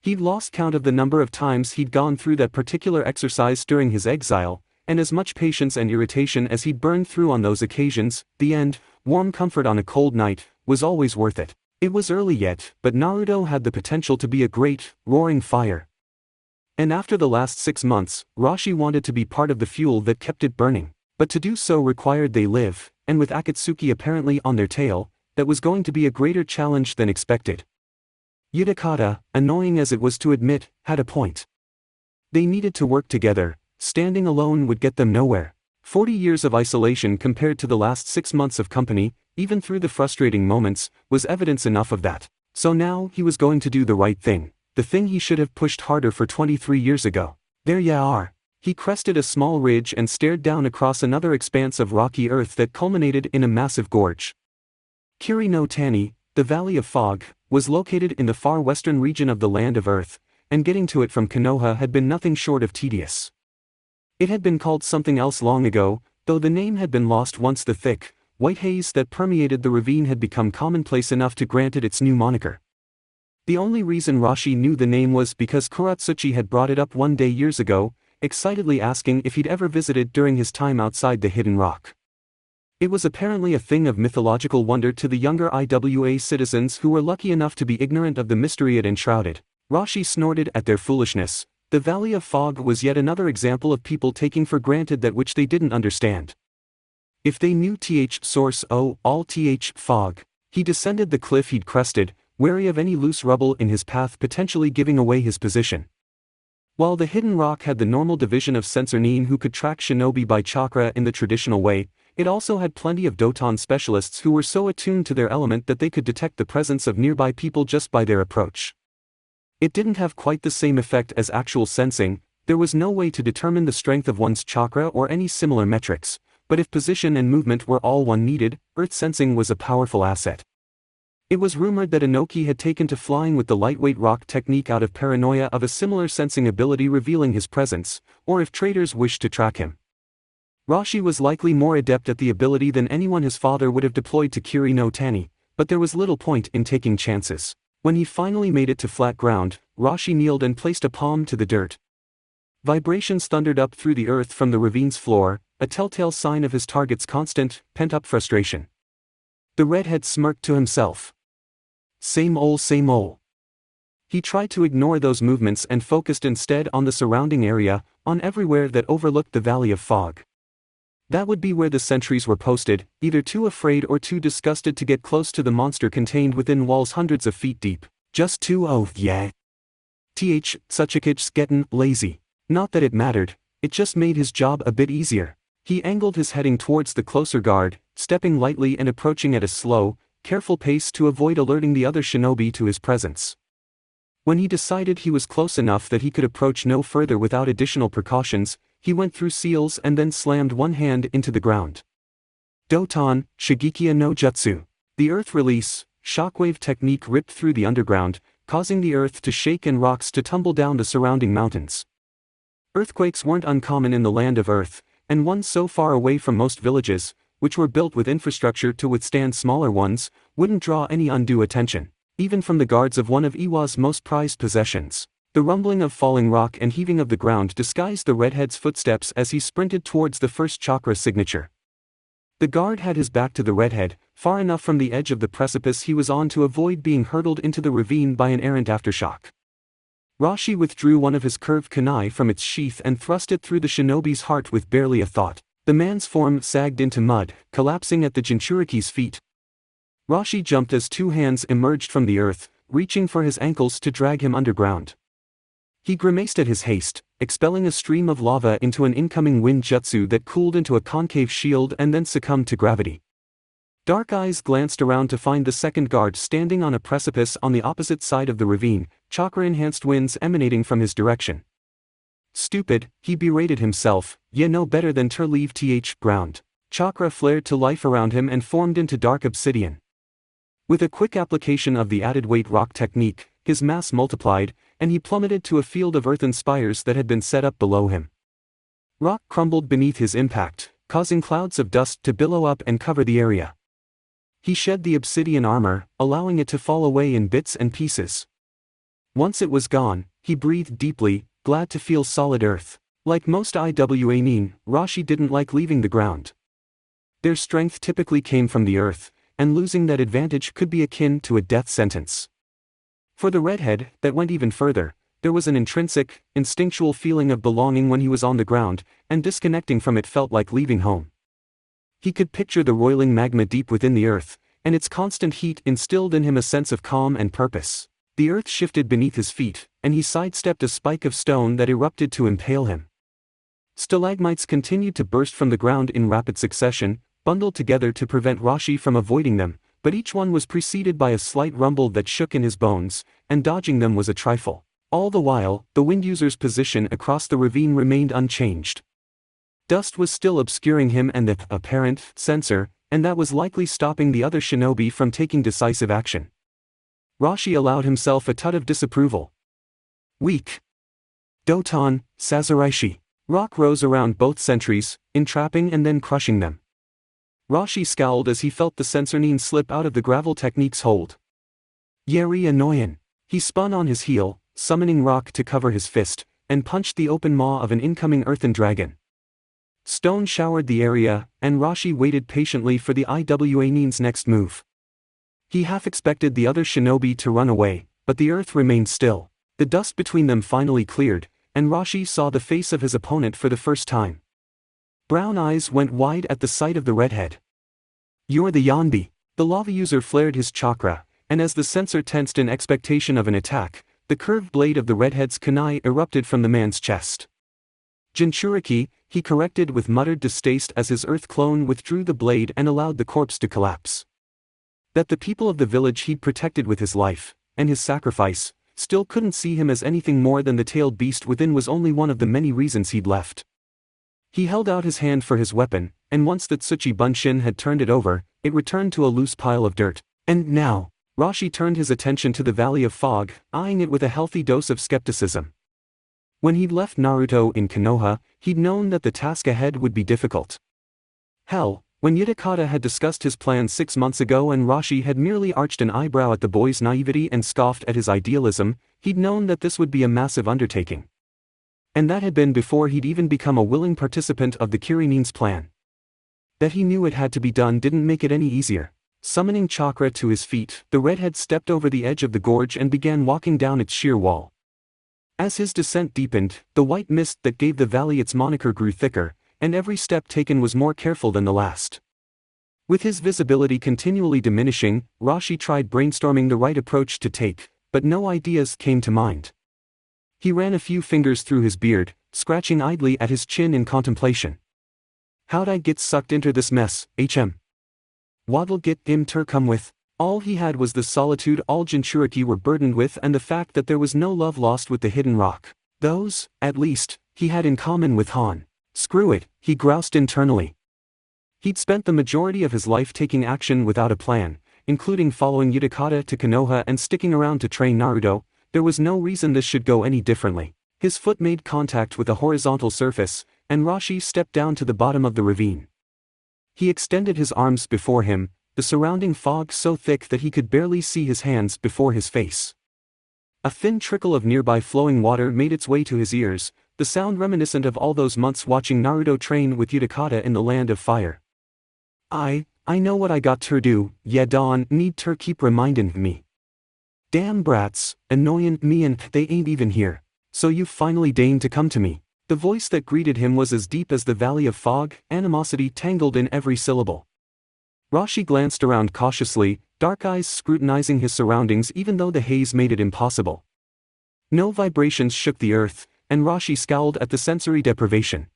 He'd lost count of the number of times he'd gone through that particular exercise during his exile, and as much patience and irritation as he'd burned through on those occasions, the end, warm comfort on a cold night, was always worth it. It was early yet, but Naruto had the potential to be a great, roaring fire. And after the last 6 months, Rashi wanted to be part of the fuel that kept it burning, but to do so required they live, and with Akatsuki apparently on their tail, that was going to be a greater challenge than expected. Utakata, annoying as it was to admit, had a point. They needed to work together. Standing alone would get them nowhere. 40 years of isolation compared to the last 6 months of company, even through the frustrating moments, was evidence enough of that. So now he was going to do the right thing, the thing he should have pushed harder for 23 years ago. There ya are. He crested a small ridge and stared down across another expanse of rocky earth that culminated in a massive gorge. Kiri no Tani, the Valley of Fog, was located in the far western region of the Land of Earth, and getting to it from Konoha had been nothing short of tedious. It had been called something else long ago, though the name had been lost once the thick, white haze that permeated the ravine had become commonplace enough to grant it its new moniker. The only reason Rashi knew the name was because Kuratsuchi had brought it up one day years ago, excitedly asking if he'd ever visited during his time outside the Hidden Rock. It was apparently a thing of mythological wonder to the younger Iwa citizens who were lucky enough to be ignorant of the mystery it enshrouded. Rashi snorted at their foolishness. The Valley of Fog was yet another example of people taking for granted that which they didn't understand. If they knew source all fog, he descended the cliff he'd crested, wary of any loose rubble in his path potentially giving away his position. While the Hidden Rock had the normal division of censornin who could track shinobi by chakra in the traditional way, it also had plenty of Doton specialists who were so attuned to their element that they could detect the presence of nearby people just by their approach. It didn't have quite the same effect as actual sensing. There was no way to determine the strength of one's chakra or any similar metrics, but if position and movement were all one needed, earth sensing was a powerful asset. It was rumored that Tanuki had taken to flying with the lightweight rock technique out of paranoia of a similar sensing ability revealing his presence, or if traders wished to track him. Rashi was likely more adept at the ability than anyone his father would have deployed to Kiri no Tani, but there was little point in taking chances. When he finally made it to flat ground, Rashi kneeled and placed a palm to the dirt. Vibrations thundered up through the earth from the ravine's floor, a telltale sign of his target's constant, pent-up frustration. The redhead smirked to himself. Same ol', same ol'. He tried to ignore those movements and focused instead on the surrounding area, on everywhere that overlooked the Valley of Fog. That would be where the sentries were posted, either too afraid or too disgusted to get close to the monster contained within walls hundreds of feet deep. Just too yeah. Tsuchikage's gettin' lazy. Not that it mattered, It just made his job a bit easier. He angled his heading towards the closer guard, stepping lightly and approaching at a slow, careful pace to avoid alerting the other shinobi to his presence. When he decided he was close enough that he could approach no further without additional precautions, he went through seals and then slammed one hand into the ground. Doton, Shigekiya no Jutsu. The earth release, shockwave technique ripped through the underground, causing the earth to shake and rocks to tumble down the surrounding mountains. Earthquakes weren't uncommon in the land of Earth, and one so far away from most villages, which were built with infrastructure to withstand smaller ones, wouldn't draw any undue attention, even from the guards of one of Iwa's most prized possessions. The rumbling of falling rock and heaving of the ground disguised the redhead's footsteps as he sprinted towards the first chakra signature. The guard had his back to the redhead, far enough from the edge of the precipice he was on to avoid being hurtled into the ravine by an errant aftershock. Rashi withdrew one of his curved kunai from its sheath and thrust it through the shinobi's heart with barely a thought. The man's form sagged into mud, collapsing at the Jinchūriki's feet. Rashi jumped as two hands emerged from the earth, reaching for his ankles to drag him underground. He grimaced at his haste, expelling a stream of lava into an incoming wind jutsu that cooled into a concave shield and then succumbed to gravity. Dark eyes glanced around to find the second guard standing on a precipice on the opposite side of the ravine, chakra-enhanced winds emanating from his direction. Stupid, he berated himself, ye know better than to leave ground. Chakra flared to life around him and formed into dark obsidian. With a quick application of the added weight rock technique, his mass multiplied, and he plummeted to a field of earthen spires that had been set up below him. Rock crumbled beneath his impact, causing clouds of dust to billow up and cover the area. He shed the obsidian armor, allowing it to fall away in bits and pieces. Once it was gone, he breathed deeply, glad to feel solid earth. Like most Iwanin, Rashi didn't like leaving the ground. Their strength typically came from the earth, and losing that advantage could be akin to a death sentence. For the redhead, that went even further. There was an intrinsic, instinctual feeling of belonging when he was on the ground, and disconnecting from it felt like leaving home. He could picture the roiling magma deep within the earth, and its constant heat instilled in him a sense of calm and purpose. The earth shifted beneath his feet, and he sidestepped a spike of stone that erupted to impale him. Stalagmites continued to burst from the ground in rapid succession, bundled together to prevent Rashi from avoiding them, but each one was preceded by a slight rumble that shook in his bones, and dodging them was a trifle. All the while, the wind user's position across the ravine remained unchanged. Dust was still obscuring him and the apparent sensor, and that was likely stopping the other shinobi from taking decisive action. Rashi allowed himself a tut of disapproval. Weak. Doton, Sazuraishi. Rock rose around both sentries, entrapping and then crushing them. Rashi scowled as he felt the sensorine slip out of the gravel technique's hold. Yeri annoyin. He spun on his heel, summoning rock to cover his fist, and punched the open maw of an incoming earthen dragon. Stone showered the area, and Rashi waited patiently for the Iwanin's next move. He half expected the other shinobi to run away, but the earth remained still. The dust between them finally cleared, and Rashi saw the face of his opponent for the first time. Brown eyes went wide at the sight of the redhead. You're the Yanbi. The lava user flared his chakra, and as the sensor tensed in expectation of an attack, the curved blade of the redhead's kunai erupted from the man's chest. Jinchūriki, he corrected with muttered distaste as his earth clone withdrew the blade and allowed the corpse to collapse. That the people of the village he'd protected with his life, and his sacrifice, still couldn't see him as anything more than the tailed beast within was only one of the many reasons he'd left. He held out his hand for his weapon, and once that Tsuchi Bunshin had turned it over, it returned to a loose pile of dirt. And now, Rashi turned his attention to the Valley of Fog, eyeing it with a healthy dose of skepticism. When he'd left Naruto in Konoha, he'd known that the task ahead would be difficult. Hell, when Utakata had discussed his plan 6 months ago and Rashi had merely arched an eyebrow at the boy's naivety and scoffed at his idealism, he'd known that this would be a massive undertaking. And that had been before he'd even become a willing participant of the Kirinin's plan. That he knew it had to be done didn't make it any easier. Summoning chakra to his feet, the redhead stepped over the edge of the gorge and began walking down its sheer wall. As his descent deepened, the white mist that gave the valley its moniker grew thicker, and every step taken was more careful than the last. With his visibility continually diminishing, Rashi tried brainstorming the right approach to take, but no ideas came to mind. He ran a few fingers through his beard, scratching idly at his chin in contemplation. How'd I get sucked into this mess, HM? What'll get him to come with? All he had was the solitude all Jinchūriki were burdened with and the fact that there was no love lost with the hidden rock. Those, at least, he had in common with Han. Screw it, he groused internally. He'd spent the majority of his life taking action without a plan, including following Utakata to Konoha and sticking around to train Naruto. There was no reason this should go any differently. His foot made contact with a horizontal surface, and Rashi stepped down to the bottom of the ravine. He extended his arms before him, the surrounding fog so thick that he could barely see his hands before his face. A thin trickle of nearby flowing water made its way to his ears, the sound reminiscent of all those months watching Naruto train with Utakata in the Land of Fire. I know what I got to do, yeah don't need to keep reminding me. Damn brats, annoying me and they ain't even here. So you finally deigned to come to me. The voice that greeted him was as deep as the valley of fog, animosity tangled in every syllable. Rashi glanced around cautiously, dark eyes scrutinizing his surroundings even though the haze made it impossible. No vibrations shook the earth, and Rashi scowled at the sensory deprivation.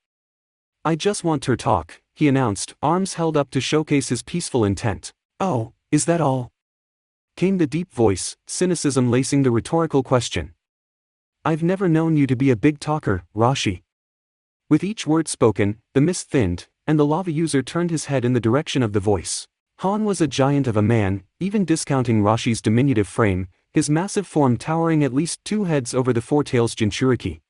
I just want to talk, he announced, arms held up to showcase his peaceful intent. Oh, is that all? Came the deep voice, cynicism lacing the rhetorical question. I've never known you to be a big talker, Rashi. With each word spoken, the mist thinned, and the lava user turned his head in the direction of the voice. Han was a giant of a man, even discounting Rashi's diminutive frame, his massive form towering at least 2 heads over the four-tails Jinchūriki.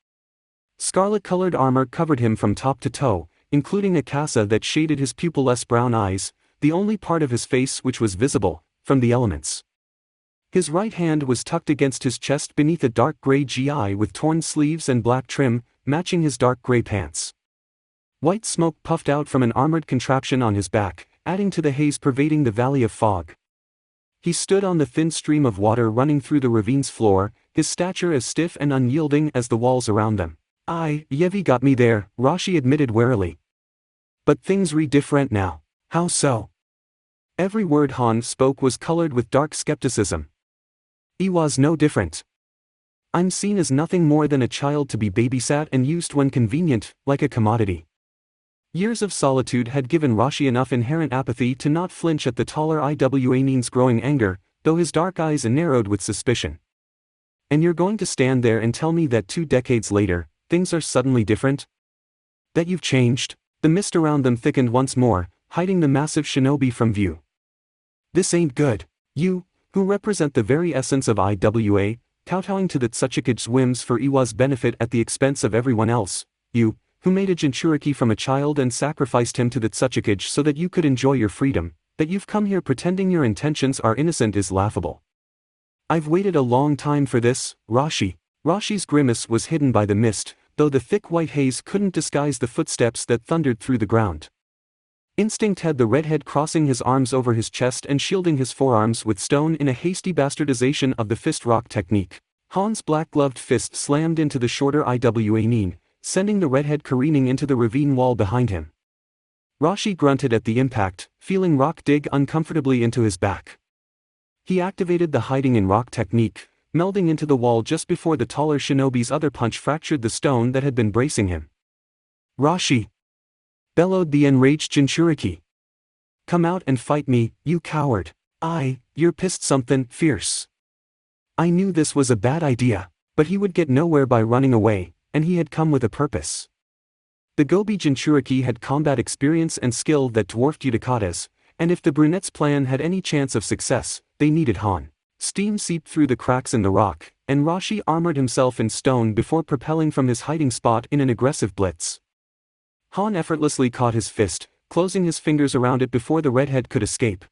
Scarlet-colored armor covered him from top to toe, including a casa that shaded his pupilless brown eyes, the only part of his face which was visible, from the elements. His right hand was tucked against his chest beneath a dark gray gi with torn sleeves and black trim, matching his dark gray pants. White smoke puffed out from an armored contraption on his back, adding to the haze pervading the valley of fog. He stood on the thin stream of water running through the ravine's floor, his stature as stiff and unyielding as the walls around them. Yevi got me there, Rashi admitted warily. But things read different now. How so? Every word Han spoke was colored with dark skepticism. He was no different. I'm seen as nothing more than a child to be babysat and used when convenient, like a commodity. Years of solitude had given Rashi enough inherent apathy to not flinch at the taller Iwanin's growing anger, though his dark eyes narrowed with suspicion. And you're going to stand there and tell me that 2 decades later, things are suddenly different? That you've changed? The mist around them thickened once more, hiding the massive shinobi from view. This ain't good. You, who represent the very essence of Iwa, kowtowing to the Tsuchikage whims for Iwa's benefit at the expense of everyone else, you, who made a Jinchūriki from a child and sacrificed him to the Tsuchikage so that you could enjoy your freedom, that you've come here pretending your intentions are innocent is laughable. I've waited a long time for this, Rashi. Rashi's grimace was hidden by the mist, though the thick white haze couldn't disguise the footsteps that thundered through the ground. Instinct had the redhead crossing his arms over his chest and shielding his forearms with stone in a hasty bastardization of the fist rock technique. Han's black-gloved fist slammed into the shorter Iwanin, sending the redhead careening into the ravine wall behind him. Rashi grunted at the impact, feeling rock dig uncomfortably into his back. He activated the hiding in rock technique, melding into the wall just before the taller shinobi's other punch fractured the stone that had been bracing him. Rashi! Bellowed the enraged Jinchūriki. Come out and fight me, you coward. You're pissed something fierce. I knew this was a bad idea, but he would get nowhere by running away, and he had come with a purpose. The Gobi Jinchūriki had combat experience and skill that dwarfed Utakata's, and if the brunette's plan had any chance of success, they needed Han. Steam seeped through the cracks in the rock, and Rashi armored himself in stone before propelling from his hiding spot in an aggressive blitz. Han effortlessly caught his fist, closing his fingers around it before the redhead could escape.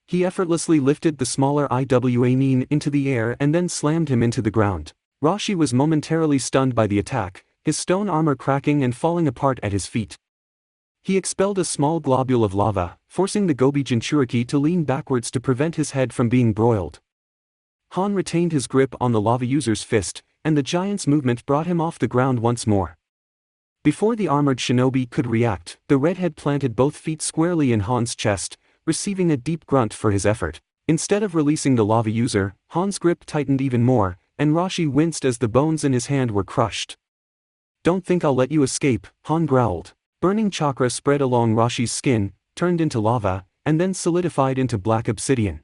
He effortlessly lifted the smaller Iwanin into the air and then slammed him into the ground. Rashi was momentarily stunned by the attack, his stone armor cracking and falling apart at his feet. He expelled a small globule of lava, forcing the Gobi Jinchūriki to lean backwards to prevent his head from being broiled. Han retained his grip on the lava user's fist, and the giant's movement brought him off the ground once more. Before the armored shinobi could react, the redhead planted both feet squarely in Han's chest, receiving a deep grunt for his effort. Instead of releasing the lava user, Han's grip tightened even more, and Rashi winced as the bones in his hand were crushed. "Don't think I'll let you escape," Han growled. Burning chakra spread along Rashi's skin, turned into lava, and then solidified into black obsidian.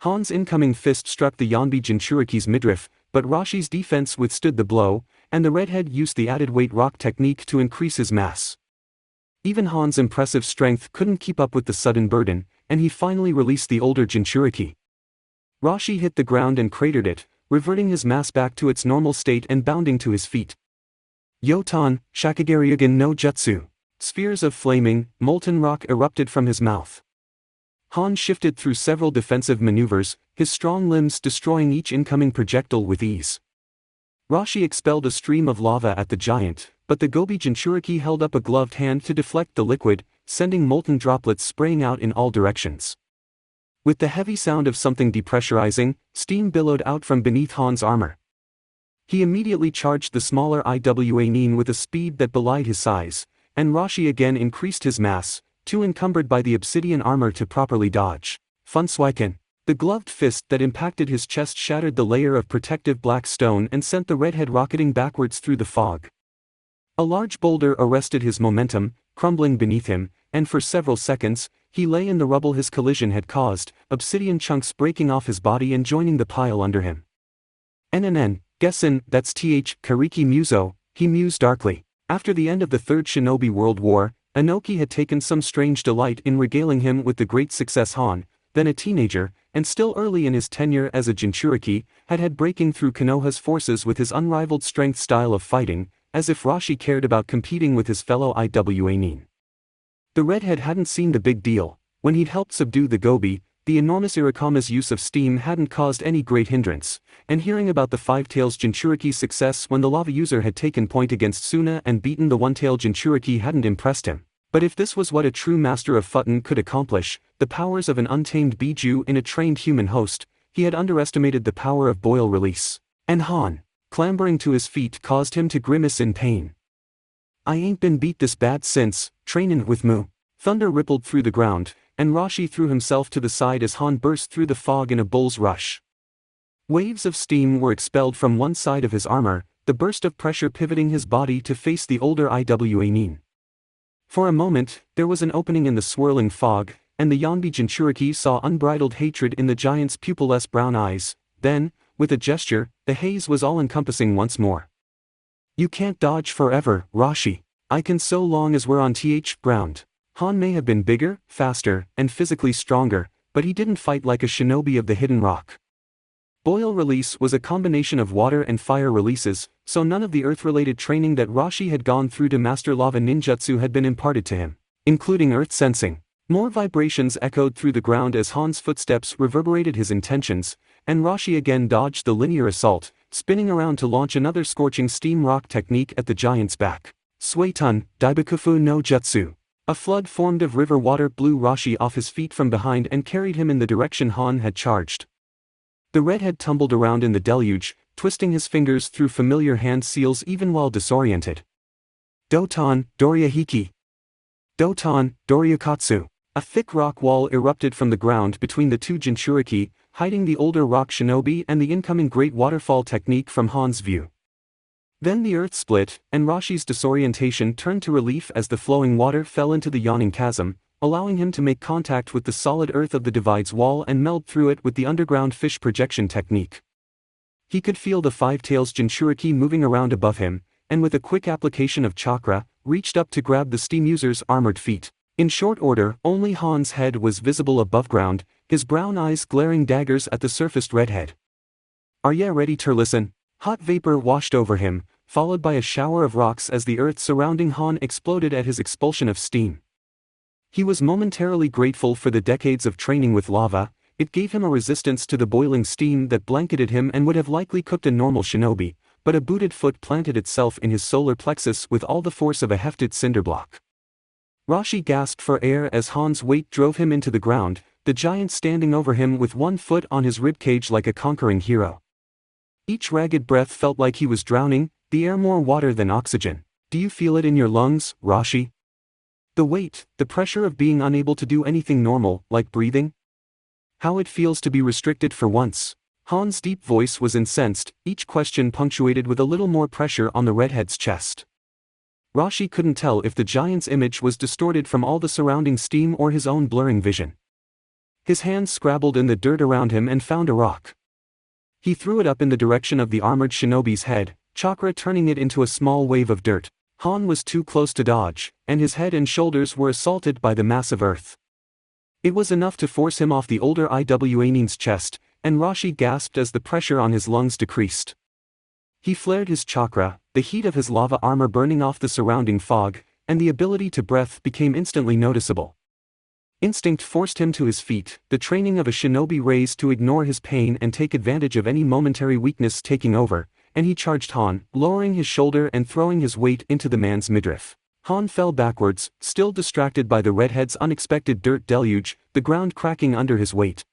Han's incoming fist struck the Yanbi Jinchūriki's midriff, but Rashi's defense withstood the blow, and the redhead used the added weight rock technique to increase his mass. Even Han's impressive strength couldn't keep up with the sudden burden, and he finally released the older Jinchūriki. Rashi hit the ground and cratered it, reverting his mass back to its normal state and bounding to his feet. Yotan, Shakugaryugan no Jutsu. Spheres of flaming, molten rock erupted from his mouth. Han shifted through several defensive maneuvers, his strong limbs destroying each incoming projectile with ease. Rashi expelled a stream of lava at the giant, but the Gobi Jinchūriki held up a gloved hand to deflect the liquid, sending molten droplets spraying out in all directions. With the heavy sound of something depressurizing, steam billowed out from beneath Han's armor. He immediately charged the smaller Iwa-nin with a speed that belied his size, and Rashi again increased his mass, too encumbered by the obsidian armor to properly dodge. Funswiken. The gloved fist that impacted his chest shattered the layer of protective black stone and sent the redhead rocketing backwards through the fog. A large boulder arrested his momentum, crumbling beneath him, and for several seconds, he lay in the rubble his collision had caused, obsidian chunks breaking off his body and joining the pile under him. "NNN, Gessin, that's Kariki Muso," he mused darkly. After the end of the Third Shinobi World War, Inoki had taken some strange delight in regaling him with the great success Han, then a teenager, and still early in his tenure as a Jinchūriki, had breaking through Konoha's forces with his unrivaled strength style of fighting, as if Rashi cared about competing with his fellow Iwa-nin. The redhead hadn't seen the big deal. When he'd helped subdue the Gobi, the enormous Irakama's use of steam hadn't caused any great hindrance, and hearing about the Five-Tails Jinchūriki's success when the lava user had taken point against Suna and beaten the One-Tail Jinchūriki hadn't impressed him. But if this was what a true master of Futon could accomplish, the powers of an untamed Bijū in a trained human host, he had underestimated the power of boil release. And Han, clambering to his feet, caused him to grimace in pain. "I ain't been beat this bad since, trainin' with Mu." Thunder rippled through the ground, and Rashi threw himself to the side as Han burst through the fog in a bull's rush. Waves of steam were expelled from one side of his armor, the burst of pressure pivoting his body to face the older Iwa-nin. For a moment, there was an opening in the swirling fog, and the Yanbi Jinchūriki saw unbridled hatred in the giant's pupilless brown eyes. Then, with a gesture, the haze was all-encompassing once more. "You can't dodge forever, Rashi. I can so long as we're on ground." Han may have been bigger, faster, and physically stronger, but he didn't fight like a shinobi of the hidden rock. Boil release was a combination of water and fire releases, so none of the earth-related training that Rashi had gone through to master lava ninjutsu had been imparted to him, including earth sensing. More vibrations echoed through the ground as Han's footsteps reverberated his intentions, and Rashi again dodged the linear assault, spinning around to launch another scorching steam rock technique at the giant's back. Suetun, Daibakufu no Jutsu. A flood formed of river water blew Rashi off his feet from behind and carried him in the direction Han had charged. The redhead tumbled around in the deluge, twisting his fingers through familiar hand seals even while disoriented. Doton, Doryahiki. Doton, Doryukatsu. A thick rock wall erupted from the ground between the two Jinchūriki, hiding the older rock shinobi and the incoming great waterfall technique from Han's view. Then the earth split, and Rashi's disorientation turned to relief as the flowing water fell into the yawning chasm, allowing him to make contact with the solid earth of the divide's wall and meld through it with the underground fish projection technique. He could feel the Five-Tails Jinchūriki moving around above him, and with a quick application of chakra, reached up to grab the steam user's armored feet. In short order, only Han's head was visible above ground, his brown eyes glaring daggers at the surfaced redhead. "Are ya ready to listen?" Hot vapor washed over him, followed by a shower of rocks as the earth surrounding Han exploded at his expulsion of steam. He was momentarily grateful for the decades of training with lava. It gave him a resistance to the boiling steam that blanketed him and would have likely cooked a normal shinobi, but a booted foot planted itself in his solar plexus with all the force of a hefted cinder block. Rashi gasped for air as Han's weight drove him into the ground, the giant standing over him with one foot on his ribcage like a conquering hero. Each ragged breath felt like he was drowning, the air more water than oxygen. "Do you feel it in your lungs, Rashi? The weight, the pressure of being unable to do anything normal, like breathing? How it feels to be restricted for once." Han's deep voice was incensed, each question punctuated with a little more pressure on the redhead's chest. Rashi couldn't tell if the giant's image was distorted from all the surrounding steam or his own blurring vision. His hands scrabbled in the dirt around him and found a rock. He threw it up in the direction of the armored shinobi's head, chakra turning it into a small wave of dirt. Han was too close to dodge, and his head and shoulders were assaulted by the mass of earth. It was enough to force him off the older Iwanin's chest, and Rashi gasped as the pressure on his lungs decreased. He flared his chakra, the heat of his lava armor burning off the surrounding fog, and the ability to breath became instantly noticeable. Instinct forced him to his feet, the training of a shinobi raised to ignore his pain and take advantage of any momentary weakness taking over, and he charged Han, lowering his shoulder and throwing his weight into the man's midriff. Han fell backwards, still distracted by the redhead's unexpected dirt deluge, the ground cracking under his weight.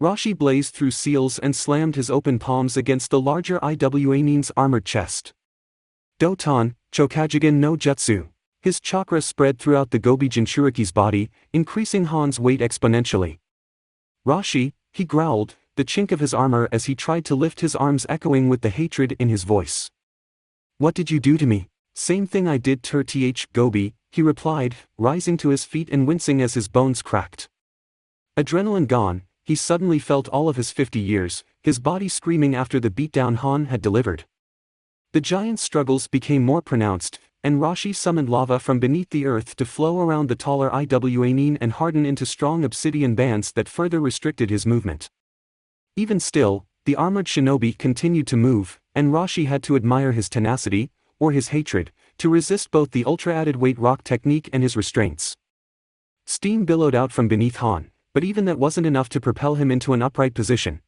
Rashi blazed through seals and slammed his open palms against the larger Iwanin's armored chest. Doton, Chokajigen no Jutsu. His chakra spread throughout the Gobi Jinchūriki's body, increasing Han's weight exponentially. Rashi, he growled, the chink of his armor as he tried to lift his arms echoing with the hatred in his voice. What did you do to me? Same thing I did to Gobi, he replied, rising to his feet and wincing as his bones cracked. Adrenaline gone, he suddenly felt all of his 50 years, his body screaming after the beatdown Han had delivered. The giant's struggles became more pronounced, and Rashi summoned lava from beneath the earth to flow around the taller Iwanin and harden into strong obsidian bands that further restricted his movement. Even still, the armored shinobi continued to move, and Rashi had to admire his tenacity, or his hatred, to resist both the ultra-added weight rock technique and his restraints. Steam billowed out from beneath Han, but even that wasn't enough to propel him into an upright position.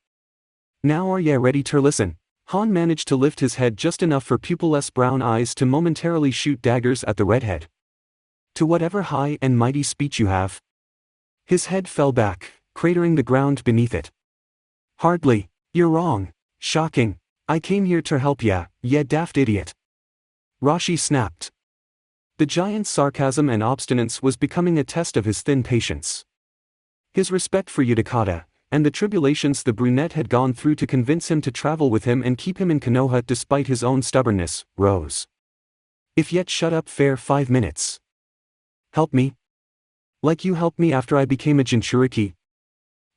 Now are ya ready to listen? Han managed to lift his head just enough for pupilless brown eyes to momentarily shoot daggers at the redhead. To whatever high and mighty speech you have. His head fell back, cratering the ground beneath it. Hardly. You're wrong. Shocking. I came here to help ya, ya daft idiot. Rashi snapped. The giant's sarcasm and obstinance was becoming a test of his thin patience. His respect for Utakata, and the tribulations the brunette had gone through to convince him to travel with him and keep him in Konoha despite his own stubbornness, rose. If yet shut up fair 5 minutes. Help me? Like you helped me after I became a Jinchūriki?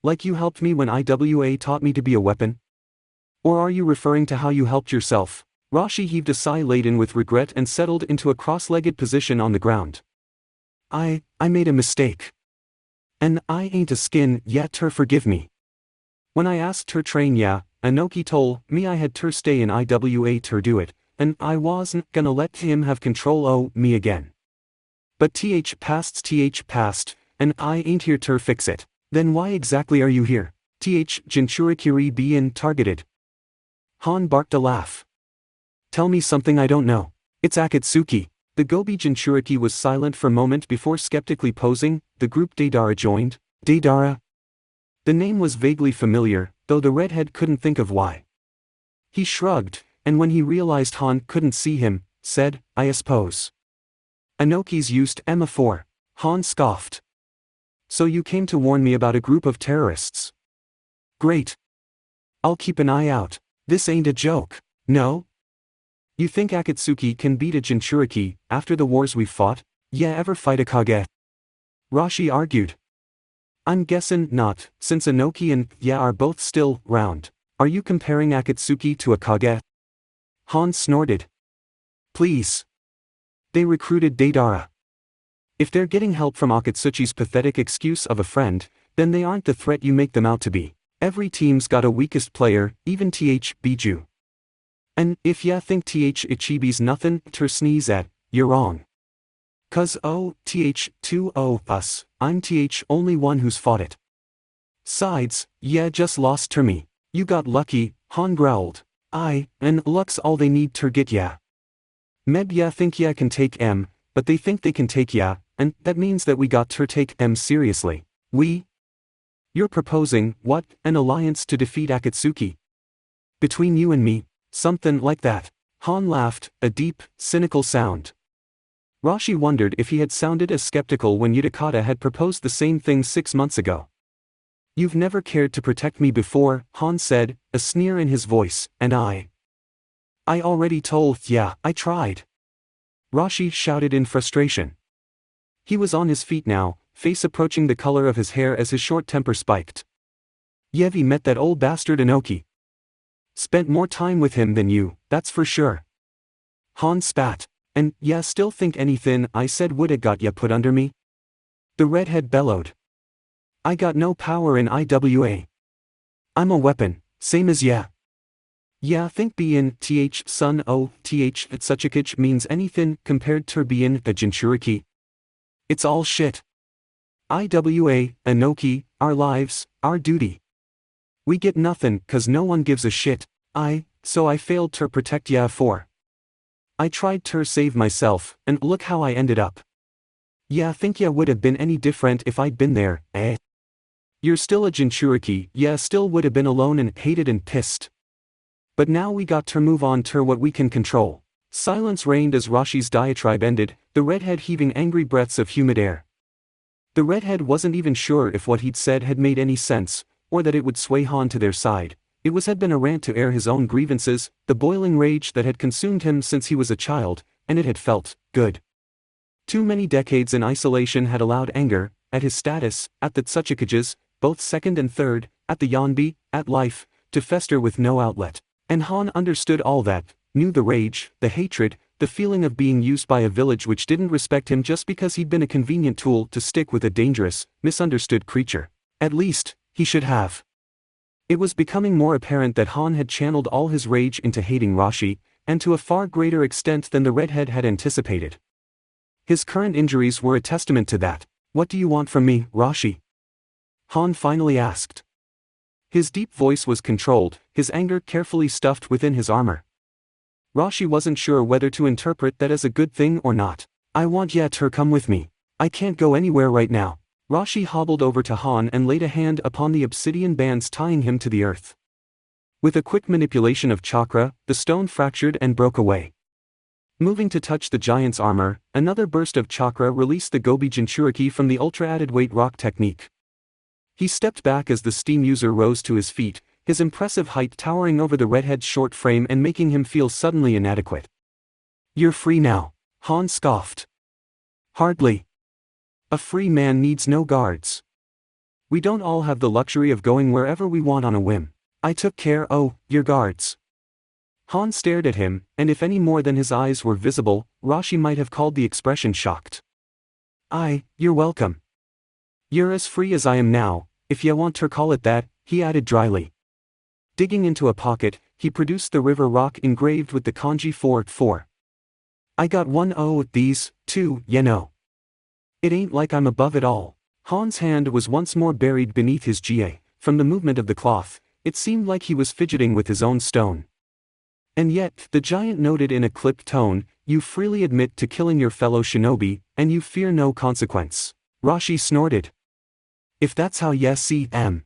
Like you helped me when Iwa taught me to be a weapon? Or are you referring to how you helped yourself? Rashi heaved a sigh laden with regret and settled into a cross-legged position on the ground. I made a mistake. And I ain't a skin yet ter forgive me. When I asked ter train ya, Anoki told me I had ter stay in Iwa ter do it, and I wasn't gonna let him have control o' me again. But th passed, and I ain't here ter fix it. Then why exactly are you here? Jinchūriki bein' targeted. Han barked a laugh. Tell me something I don't know. It's Akatsuki. The Gobi Jinchūriki was silent for a moment before skeptically posing. The group Deidara joined. Deidara? The name was vaguely familiar, though the redhead couldn't think of why. He shrugged, and when he realized Han couldn't see him, said, I suppose. Anoki's used Emma for. Han scoffed. So you came to warn me about a group of terrorists. Great. I'll keep an eye out. This ain't a joke, no? You think Akatsuki can beat a Jinchūriki, after the wars we've fought? Ya ever fight a Kage? Rashi argued. I'm guessin' not, since Anoki and ya are both still round. Are you comparing Akatsuki to a Kage? Han snorted. Please. They recruited Deidara. If they're getting help from Akatsuchi's pathetic excuse of a friend, then they aren't the threat you make them out to be. Every team's got a weakest player, even Bijū. And if ya think Ichibi's nothin' ter sneeze at, you're wrong. 'Cause us, I'm only one who's fought it. Sides, ya just lost ter me. You got lucky, Han growled. And luck's all they need ter get ya. Meb ya think ya can take M, but they think they can take ya, and that means that we got ter take M seriously. We? You're proposing, what, an alliance to defeat Akatsuki? Between you and me? Something like that. Han laughed, a deep, cynical sound. Rashi wondered if he had sounded as skeptical when Utakata had proposed the same thing 6 months ago. You've never cared to protect me before, Han said, a sneer in his voice, and I already told ya, I tried. Rashi shouted in frustration. He was on his feet now, face approaching the color of his hair as his short temper spiked. Yevi met that old bastard Tanuki. Spent more time with him than you, that's for sure. Han spat. And, yeah, still think anything I said woulda got ya put under me? The redhead bellowed. I got no power in IWA. I'm a weapon, same as ya. Yeah, think bein' son o Tsuchikage means anything compared to bein' a Jinchūriki. It's all shit. IWA, Anoki, our lives, our duty. We get nothing 'cause no one gives a shit, so I failed to protect ya for. I tried to save myself, and look how I ended up. Yeah, think ya would have been any different if I'd been there, eh? You're still a Jinchūriki, yeah, still would have been alone and hated and pissed. But now we got to move on to what we can control. Silence reigned as Rashi's diatribe ended, the redhead heaving angry breaths of humid air. The redhead wasn't even sure if what he'd said had made any sense, or that it would sway Han to their side. It had been a rant to air his own grievances, the boiling rage that had consumed him since he was a child, and it had felt good. Too many decades in isolation had allowed anger, at his status, at the Tsuchikages, both second and third, at the Yonbi, at life, to fester with no outlet. And Han understood all that, knew the rage, the hatred, the feeling of being used by a village which didn't respect him just because he'd been a convenient tool to stick with a dangerous, misunderstood creature. At least, he should have. It was becoming more apparent that Han had channeled all his rage into hating Rashi, and to a far greater extent than the redhead had anticipated. His current injuries were a testament to that. What do you want from me, Rashi? Han finally asked. His deep voice was controlled, his anger carefully stuffed within his armor. Rashi wasn't sure whether to interpret that as a good thing or not. I want ya to come with me. I can't go anywhere right now. Rashi hobbled over to Han and laid a hand upon the obsidian bands tying him to the earth. With a quick manipulation of chakra, the stone fractured and broke away. Moving to touch the giant's armor, another burst of chakra released the Gobi Jinchūriki from the ultra-added weight rock technique. He stepped back as the steam user rose to his feet, his impressive height towering over the redhead's short frame and making him feel suddenly inadequate. You're free now, Han scoffed. Hardly. A free man needs no guards. We don't all have the luxury of going wherever we want on a whim. I took care, your guards. Han stared at him, and if any more than his eyes were visible, Rashi might have called the expression shocked. You're welcome. You're as free as I am now, if ya want to call it that, he added dryly. Digging into a pocket, he produced the river rock engraved with the kanji 4. I got one these, too, know. It ain't like I'm above it all. Han's hand was once more buried beneath his GA. From the movement of the cloth, it seemed like he was fidgeting with his own stone. And yet, the giant noted in a clipped tone, you freely admit to killing your fellow shinobi, and you fear no consequence. Rashi snorted. If that's how ya see em.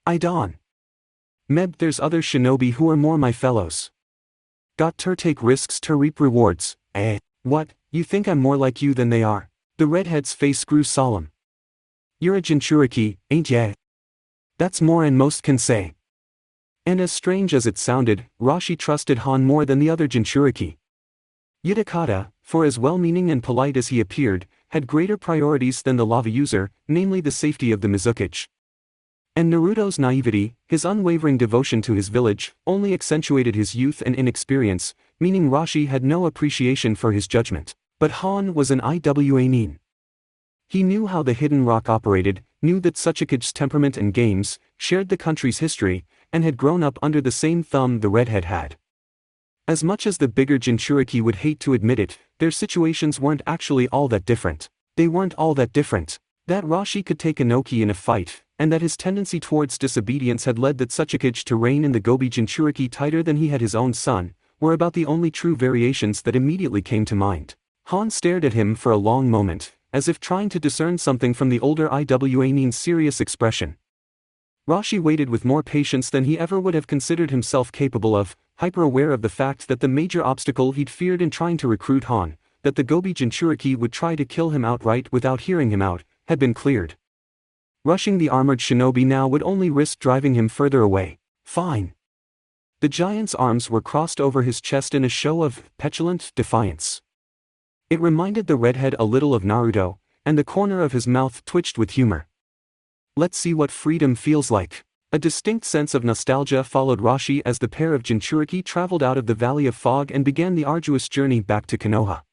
I don. Meb there's other shinobi who are more my fellows. Got to take risks to reap rewards, What, you think I'm more like you than they are? The redhead's face grew solemn. You're a Jinchūriki, ain't ya? That's more than most can say. And as strange as it sounded, Rashi trusted Han more than the other Jinchūriki. Utakata, for as well-meaning and polite as he appeared, had greater priorities than the lava user, namely the safety of the Mizukage. And Naruto's naivety, his unwavering devotion to his village, only accentuated his youth and inexperience, meaning Rashi had no appreciation for his judgment. But Han was an IWA nin. He knew how the hidden rock operated, knew that Tsuchikage's temperament and games, shared the country's history, and had grown up under the same thumb the redhead had. As much as the bigger Jinchūriki would hate to admit it, their situations weren't actually all that different. They weren't all that different. That Rashi could take Anoki in a fight, and that his tendency towards disobedience had led the Tsuchikage to reign in the Gobi Jinchūriki tighter than he had his own son, were about the only true variations that immediately came to mind. Han stared at him for a long moment, as if trying to discern something from the older IWA nin's serious expression. Rashi waited with more patience than he ever would have considered himself capable of, hyper-aware of the fact that the major obstacle he'd feared in trying to recruit Han, that the Gobi Jinchūriki would try to kill him outright without hearing him out, had been cleared. Rushing the armored shinobi now would only risk driving him further away. Fine. The giant's arms were crossed over his chest in a show of petulant defiance. It reminded the redhead a little of Naruto, and the corner of his mouth twitched with humor. Let's see what freedom feels like. A distinct sense of nostalgia followed Rashi as the pair of Jinchūriki traveled out of the Valley of Fog and began the arduous journey back to Konoha.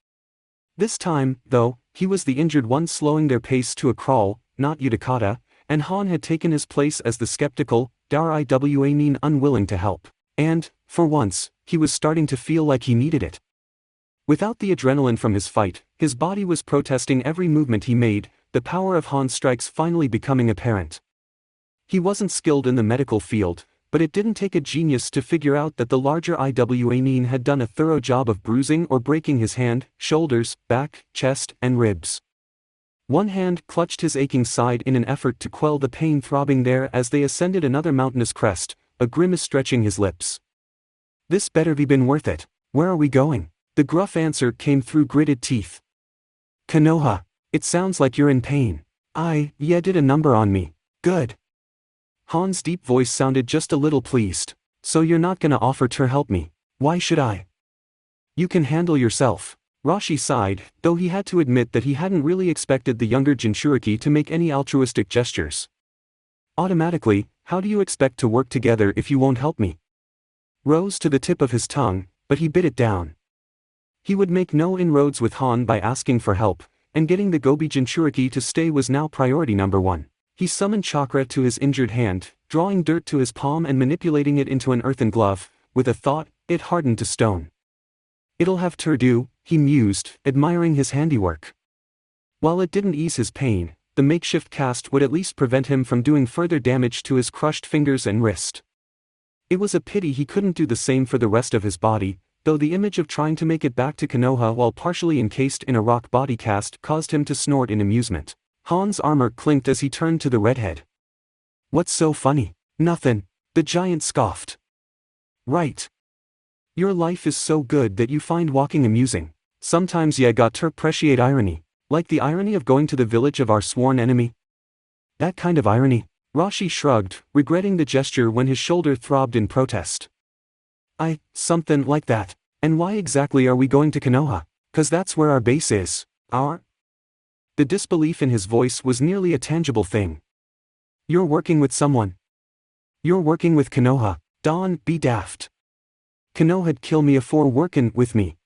This time, though, he was the injured one, slowing their pace to a crawl, not Utakata, and Han had taken his place as the skeptical, unwilling to help. And, for once, he was starting to feel like he needed it. Without the adrenaline from his fight, his body was protesting every movement he made, the power of Han's strikes finally becoming apparent. He wasn't skilled in the medical field, but it didn't take a genius to figure out that the larger Iwanin had done a thorough job of bruising or breaking his hand, shoulders, back, chest, and ribs. One hand clutched his aching side in an effort to quell the pain throbbing there as they ascended another mountainous crest, a grimace stretching his lips. This better be been worth it. Where are we going? The gruff answer came through gritted teeth. Konoha. It sounds like you're in pain. Yeah, did a number on me. Good. Han's deep voice sounded just a little pleased. So you're not gonna offer to help me? Why should I? You can handle yourself. Rashi sighed, though he had to admit that he hadn't really expected the younger Jinchūriki to make any altruistic gestures. Automatically, how do you expect to work together if you won't help me? Rose to the tip of his tongue, but he bit it down. He would make no inroads with Han by asking for help, and getting the Gobi Jinchūriki to stay was now priority number one. He summoned chakra to his injured hand, drawing dirt to his palm and manipulating it into an earthen glove. With a thought, it hardened to stone. It'll have to do, he mused, admiring his handiwork. While it didn't ease his pain, the makeshift cast would at least prevent him from doing further damage to his crushed fingers and wrist. It was a pity he couldn't do the same for the rest of his body, though the image of trying to make it back to Konoha while partially encased in a rock body cast caused him to snort in amusement. Han's armor clinked as he turned to the redhead. What's so funny? Nothing, the giant scoffed. Right. Your life is so good that you find walking amusing. Sometimes you got to appreciate irony, like the irony of going to the village of our sworn enemy. That kind of irony. Rashi shrugged, regretting the gesture when his shoulder throbbed in protest. Something like that. And why exactly are we going to Konoha? 'Cause that's where our base is. The disbelief in his voice was nearly a tangible thing. You're working with someone. You're working with Konoha. Don, be daft. Konoha'd kill me afore workin' with me.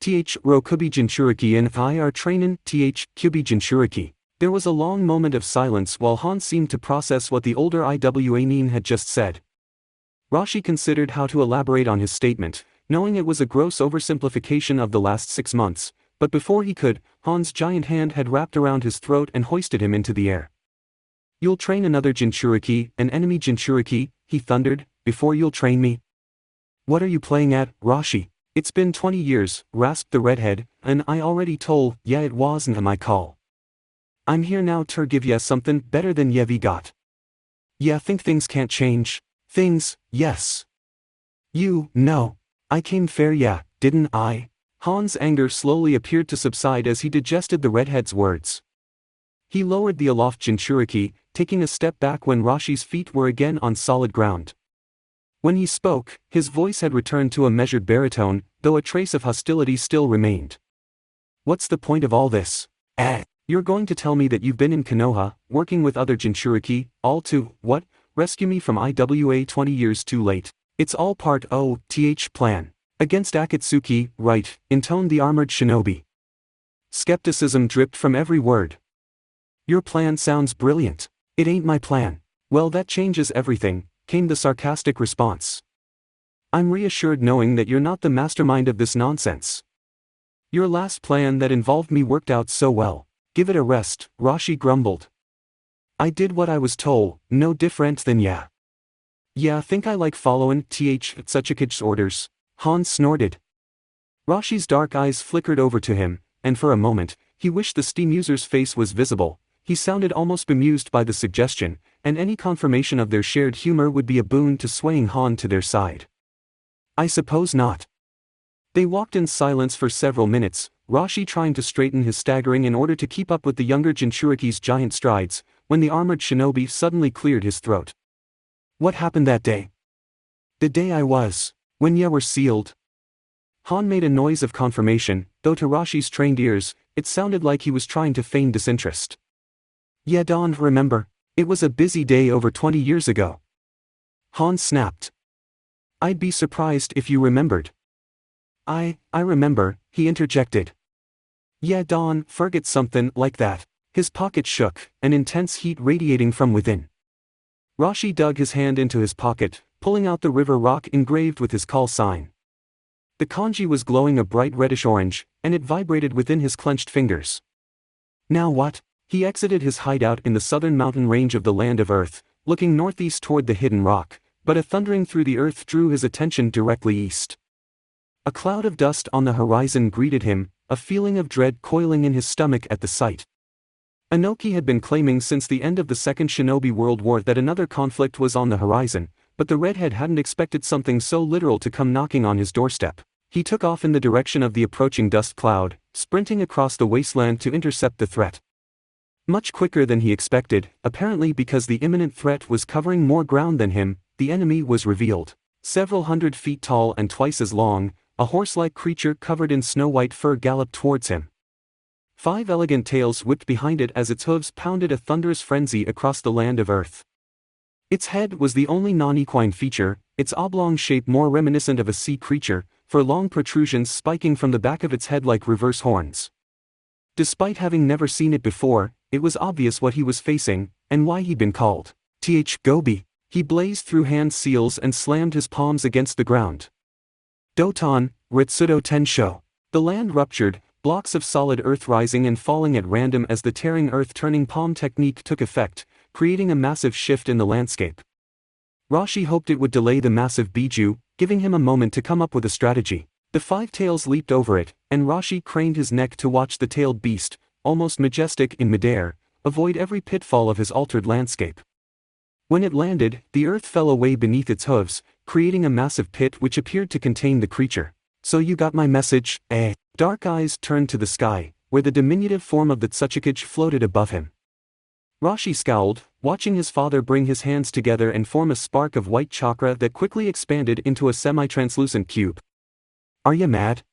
Rokubi Jinchūriki and I are trainin' Kyubi Jinchūriki. There was a long moment of silence while Han seemed to process what the older Iwanin had just said. Rashi considered how to elaborate on his statement, knowing it was a gross oversimplification of the last 6 months, but before he could, Han's giant hand had wrapped around his throat and hoisted him into the air. You'll train another Jinchūriki, an enemy Jinchūriki, he thundered, before you'll train me. What are you playing at, Rashi? It's been 20 years, rasped the redhead, and I already told ya it wasn't my call. I'm here now to give ya something better than ya we got. Ya think things can't change? Things, yes. You, no. I came fair didn't I? Han's anger slowly appeared to subside as he digested the redhead's words. He lowered the aloft Jinchūriki, taking a step back when Rashi's feet were again on solid ground. When he spoke, his voice had returned to a measured baritone, though a trace of hostility still remained. What's the point of all this? You're going to tell me that you've been in Konoha, working with other Jinchūriki, all to, what, rescue me from Iwa 20 years too late? It's all part plan. Against Akatsuki, right, intoned the armored shinobi. Skepticism dripped from every word. Your plan sounds brilliant. It ain't my plan. Well, that changes everything, came the sarcastic response. I'm reassured knowing that you're not the mastermind of this nonsense. Your last plan that involved me worked out so well. Give it a rest, Rashi grumbled. I did what I was told, no different than ya. Yeah, think I like following Tsuchika's orders? Han snorted. Rashi's dark eyes flickered over to him, and for a moment, he wished the steam user's face was visible. He sounded almost bemused by the suggestion, and any confirmation of their shared humor would be a boon to swaying Han to their side. I suppose not. They walked in silence for several minutes, Rashi trying to straighten his staggering in order to keep up with the younger Jinchūriki's giant strides, when the armored shinobi suddenly cleared his throat. What happened that day? The day I was. When ya were sealed. Han made a noise of confirmation, though to Rashi's trained ears, it sounded like he was trying to feign disinterest. Yeah, Don, remember? It was a busy day over 20 years ago. Han snapped. I'd be surprised if you remembered. I remember, he interjected. Yeah, Don, forget something like that. His pocket shook, an intense heat radiating from within. Rashi dug his hand into his pocket, pulling out the river rock engraved with his call sign. The kanji was glowing a bright reddish-orange, and it vibrated within his clenched fingers. Now what? He exited his hideout in the southern mountain range of the land of Earth, looking northeast toward the hidden rock, but a thundering through the earth drew his attention directly east. A cloud of dust on the horizon greeted him, a feeling of dread coiling in his stomach at the sight. Inoki had been claiming since the end of the Second Shinobi World War that another conflict was on the horizon, but the redhead hadn't expected something so literal to come knocking on his doorstep. He took off in the direction of the approaching dust cloud, sprinting across the wasteland to intercept the threat. Much quicker than he expected, apparently because the imminent threat was covering more ground than him, the enemy was revealed. Several 100 feet tall and twice as long, a horse-like creature covered in snow-white fur galloped towards him. 5 elegant tails whipped behind it as its hooves pounded a thunderous frenzy across the land of Earth. Its head was the only non-equine feature, its oblong shape more reminiscent of a sea creature, for long protrusions spiking from the back of its head like reverse horns. Despite having never seen it before, it was obvious what he was facing, and why he'd been called Gobi. He blazed through hand seals and slammed his palms against the ground. Doton, Retsudo Tensho. The land ruptured, blocks of solid earth rising and falling at random as the tearing earth-turning palm technique took effect, creating a massive shift in the landscape. Rashi hoped it would delay the massive Bijū, giving him a moment to come up with a strategy. The 5 tails leaped over it, and Rashi craned his neck to watch the tailed beast, almost majestic in midair, avoid every pitfall of his altered landscape. When it landed, the earth fell away beneath its hooves, creating a massive pit which appeared to contain the creature. So you got my message, eh? Dark eyes turned to the sky, where the diminutive form of the Tsuchikage floated above him. Rashi scowled, watching his father bring his hands together and form a spark of white chakra that quickly expanded into a semi-translucent cube. Are ya mad?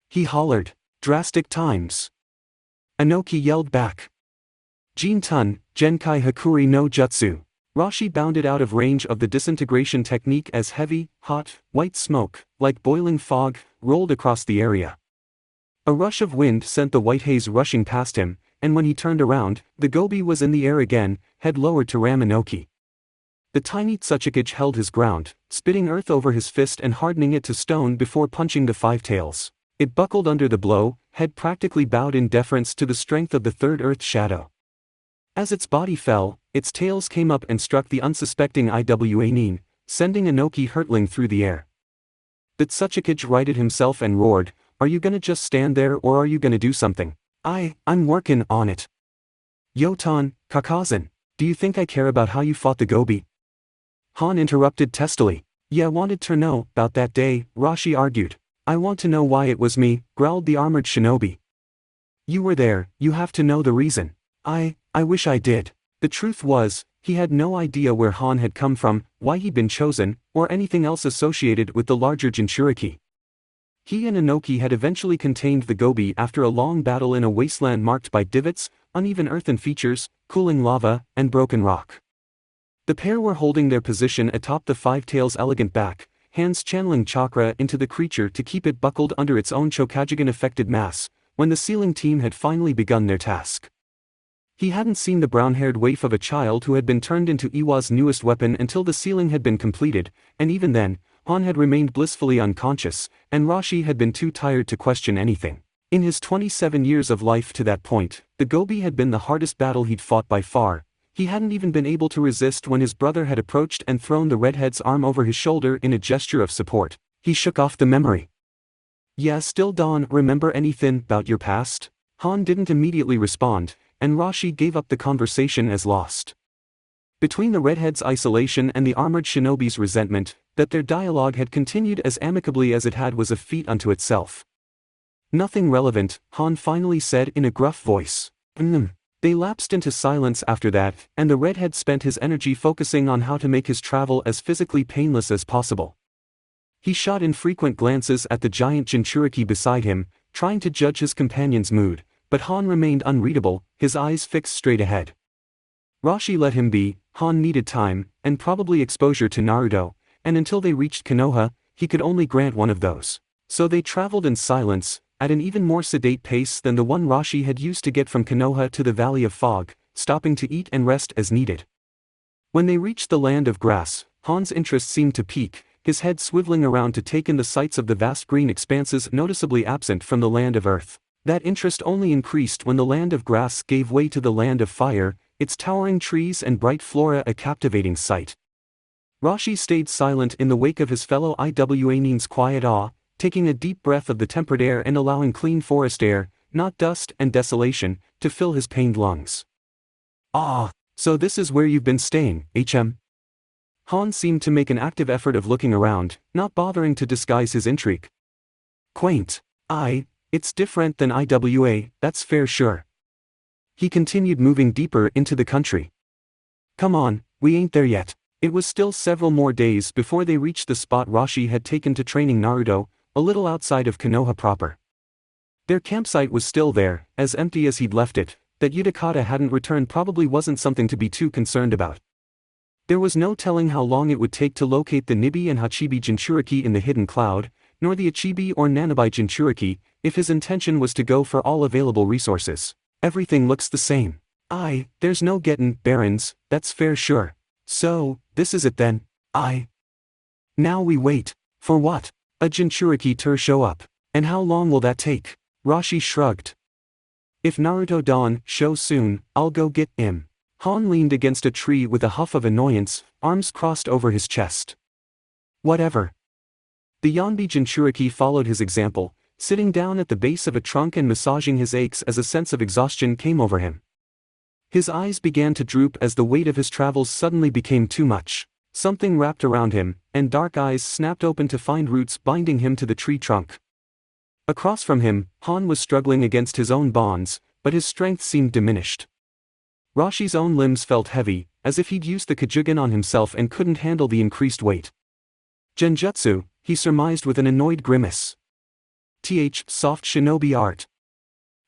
He hollered. Drastic times. Inoki yelled back. Jin-tun, Genkai Hakuri no Jutsu. Rashi bounded out of range of the disintegration technique as heavy, hot, white smoke, like boiling fog, rolled across the area. A rush of wind sent the white haze rushing past him, and when he turned around, the Gobi was in the air again, head lowered to ram Inoki. The tiny Tsuchikage held his ground, spitting earth over his fist and hardening it to stone before punching the 5 tails. It buckled under the blow, head practically bowed in deference to the strength of the third earth shadow. As its body fell, its tails came up and struck the unsuspecting Iwanin, sending Inoki hurtling through the air. The Tsuchikage righted himself and roared, "Are you gonna just stand there or are you gonna do something? I'm working on it." Yotan, Kakazan, do you think I care about how you fought the Gobi? Han interrupted testily. Yeah, I wanted to know about that day, Rashi argued. I want to know why it was me, growled the armored shinobi. You were there, you have to know the reason. I wish I did. The truth was, he had no idea where Han had come from, why he'd been chosen, or anything else associated with the larger Jinchūriki. He and Inoki had eventually contained the Gobi after a long battle in a wasteland marked by divots, uneven earthen features, cooling lava, and broken rock. The pair were holding their position atop the 5 tails' elegant back, hands channeling chakra into the creature to keep it buckled under its own Chokajigan-affected mass, when the sealing team had finally begun their task. He hadn't seen the brown-haired waif of a child who had been turned into Iwa's newest weapon until the sealing had been completed, and even then, Han had remained blissfully unconscious, and Rashi had been too tired to question anything. In his 27 years of life to that point, the Gobi had been the hardest battle he'd fought by far. He hadn't even been able to resist when his brother had approached and thrown the redhead's arm over his shoulder in a gesture of support. He shook off the memory. Yeah, still Don, remember anything about your past? Han didn't immediately respond, and Rashi gave up the conversation as lost. Between the redhead's isolation and the armored shinobi's resentment, that their dialogue had continued as amicably as it had was a feat unto itself. Nothing relevant, Han finally said in a gruff voice. They lapsed into silence after that, and the redhead spent his energy focusing on how to make his travel as physically painless as possible. He shot infrequent glances at the giant Jinchūriki beside him, trying to judge his companion's mood, but Han remained unreadable, his eyes fixed straight ahead. Rashi let him be. Han needed time, and probably exposure to Naruto, and until they reached Konoha, he could only grant one of those. So they traveled in silence, at an even more sedate pace than the one Rashi had used to get from Konoha to the Valley of Fog, stopping to eat and rest as needed. When they reached the land of grass, Han's interest seemed to peak, his head swiveling around to take in the sights of the vast green expanses noticeably absent from the land of earth. That interest only increased when the land of grass gave way to the land of fire, its towering trees and bright flora a captivating sight. Rashi stayed silent in the wake of his fellow Iwanin's quiet awe, taking a deep breath of the tempered air and allowing clean forest air, not dust and desolation, to fill his pained lungs. "Ah, so this is where you've been staying, HM?" Han seemed to make an active effort of looking around, not bothering to disguise his intrigue. "Quaint. It's different than Iwa, that's fair sure." He continued moving deeper into the country. "Come on, we ain't there yet." It was still several more days before they reached the spot Rashi had taken to training Naruto, a little outside of Konoha proper. Their campsite was still there, as empty as he'd left it. That Utakata hadn't returned probably wasn't something to be too concerned about. There was no telling how long it would take to locate the Nibi and Hachibi Jinchūriki in the hidden cloud, nor the Ichibi or Nanabi Jinchūriki, if his intention was to go for all available resources. Everything looks the same. There's no gettin' barons, that's fair sure. So, this is it then. Now we wait. For what? A Jinchūriki to show up. And how long will that take? Rashi shrugged. If Naruto don't show soon, I'll go get him. Han leaned against a tree with a huff of annoyance, arms crossed over his chest. Whatever. The Yonbi Jinchūriki followed his example, sitting down at the base of a trunk and massaging his aches as a sense of exhaustion came over him. His eyes began to droop as the weight of his travels suddenly became too much. Something wrapped around him, and dark eyes snapped open to find roots binding him to the tree trunk. Across from him, Han was struggling against his own bonds, but his strength seemed diminished. Rashi's own limbs felt heavy, as if he'd used the Kajugen on himself and couldn't handle the increased weight. Genjutsu, he surmised with an annoyed grimace. Soft shinobi art.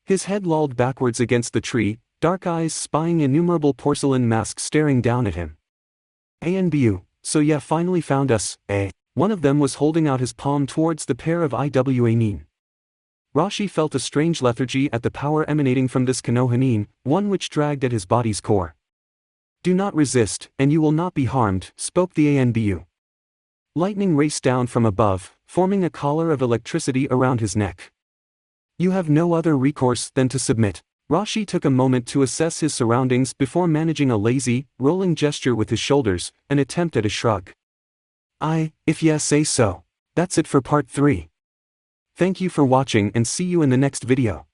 His head lolled backwards against the tree, dark eyes spying innumerable porcelain masks staring down at him. Bijū, so ya finally found us, eh? One of them was holding out his palm towards the pair of Iwanin. Rashi felt a strange lethargy at the power emanating from this Konohanin, one which dragged at his body's core. "Do not resist, and you will not be harmed," spoke the Bijū. Lightning raced down from above, forming a collar of electricity around his neck. "You have no other recourse than to submit." Rashi took a moment to assess his surroundings before managing a lazy, rolling gesture with his shoulders, an attempt at a shrug. If ya say so. That's it for part 3. Thank you for watching and see you in the next video.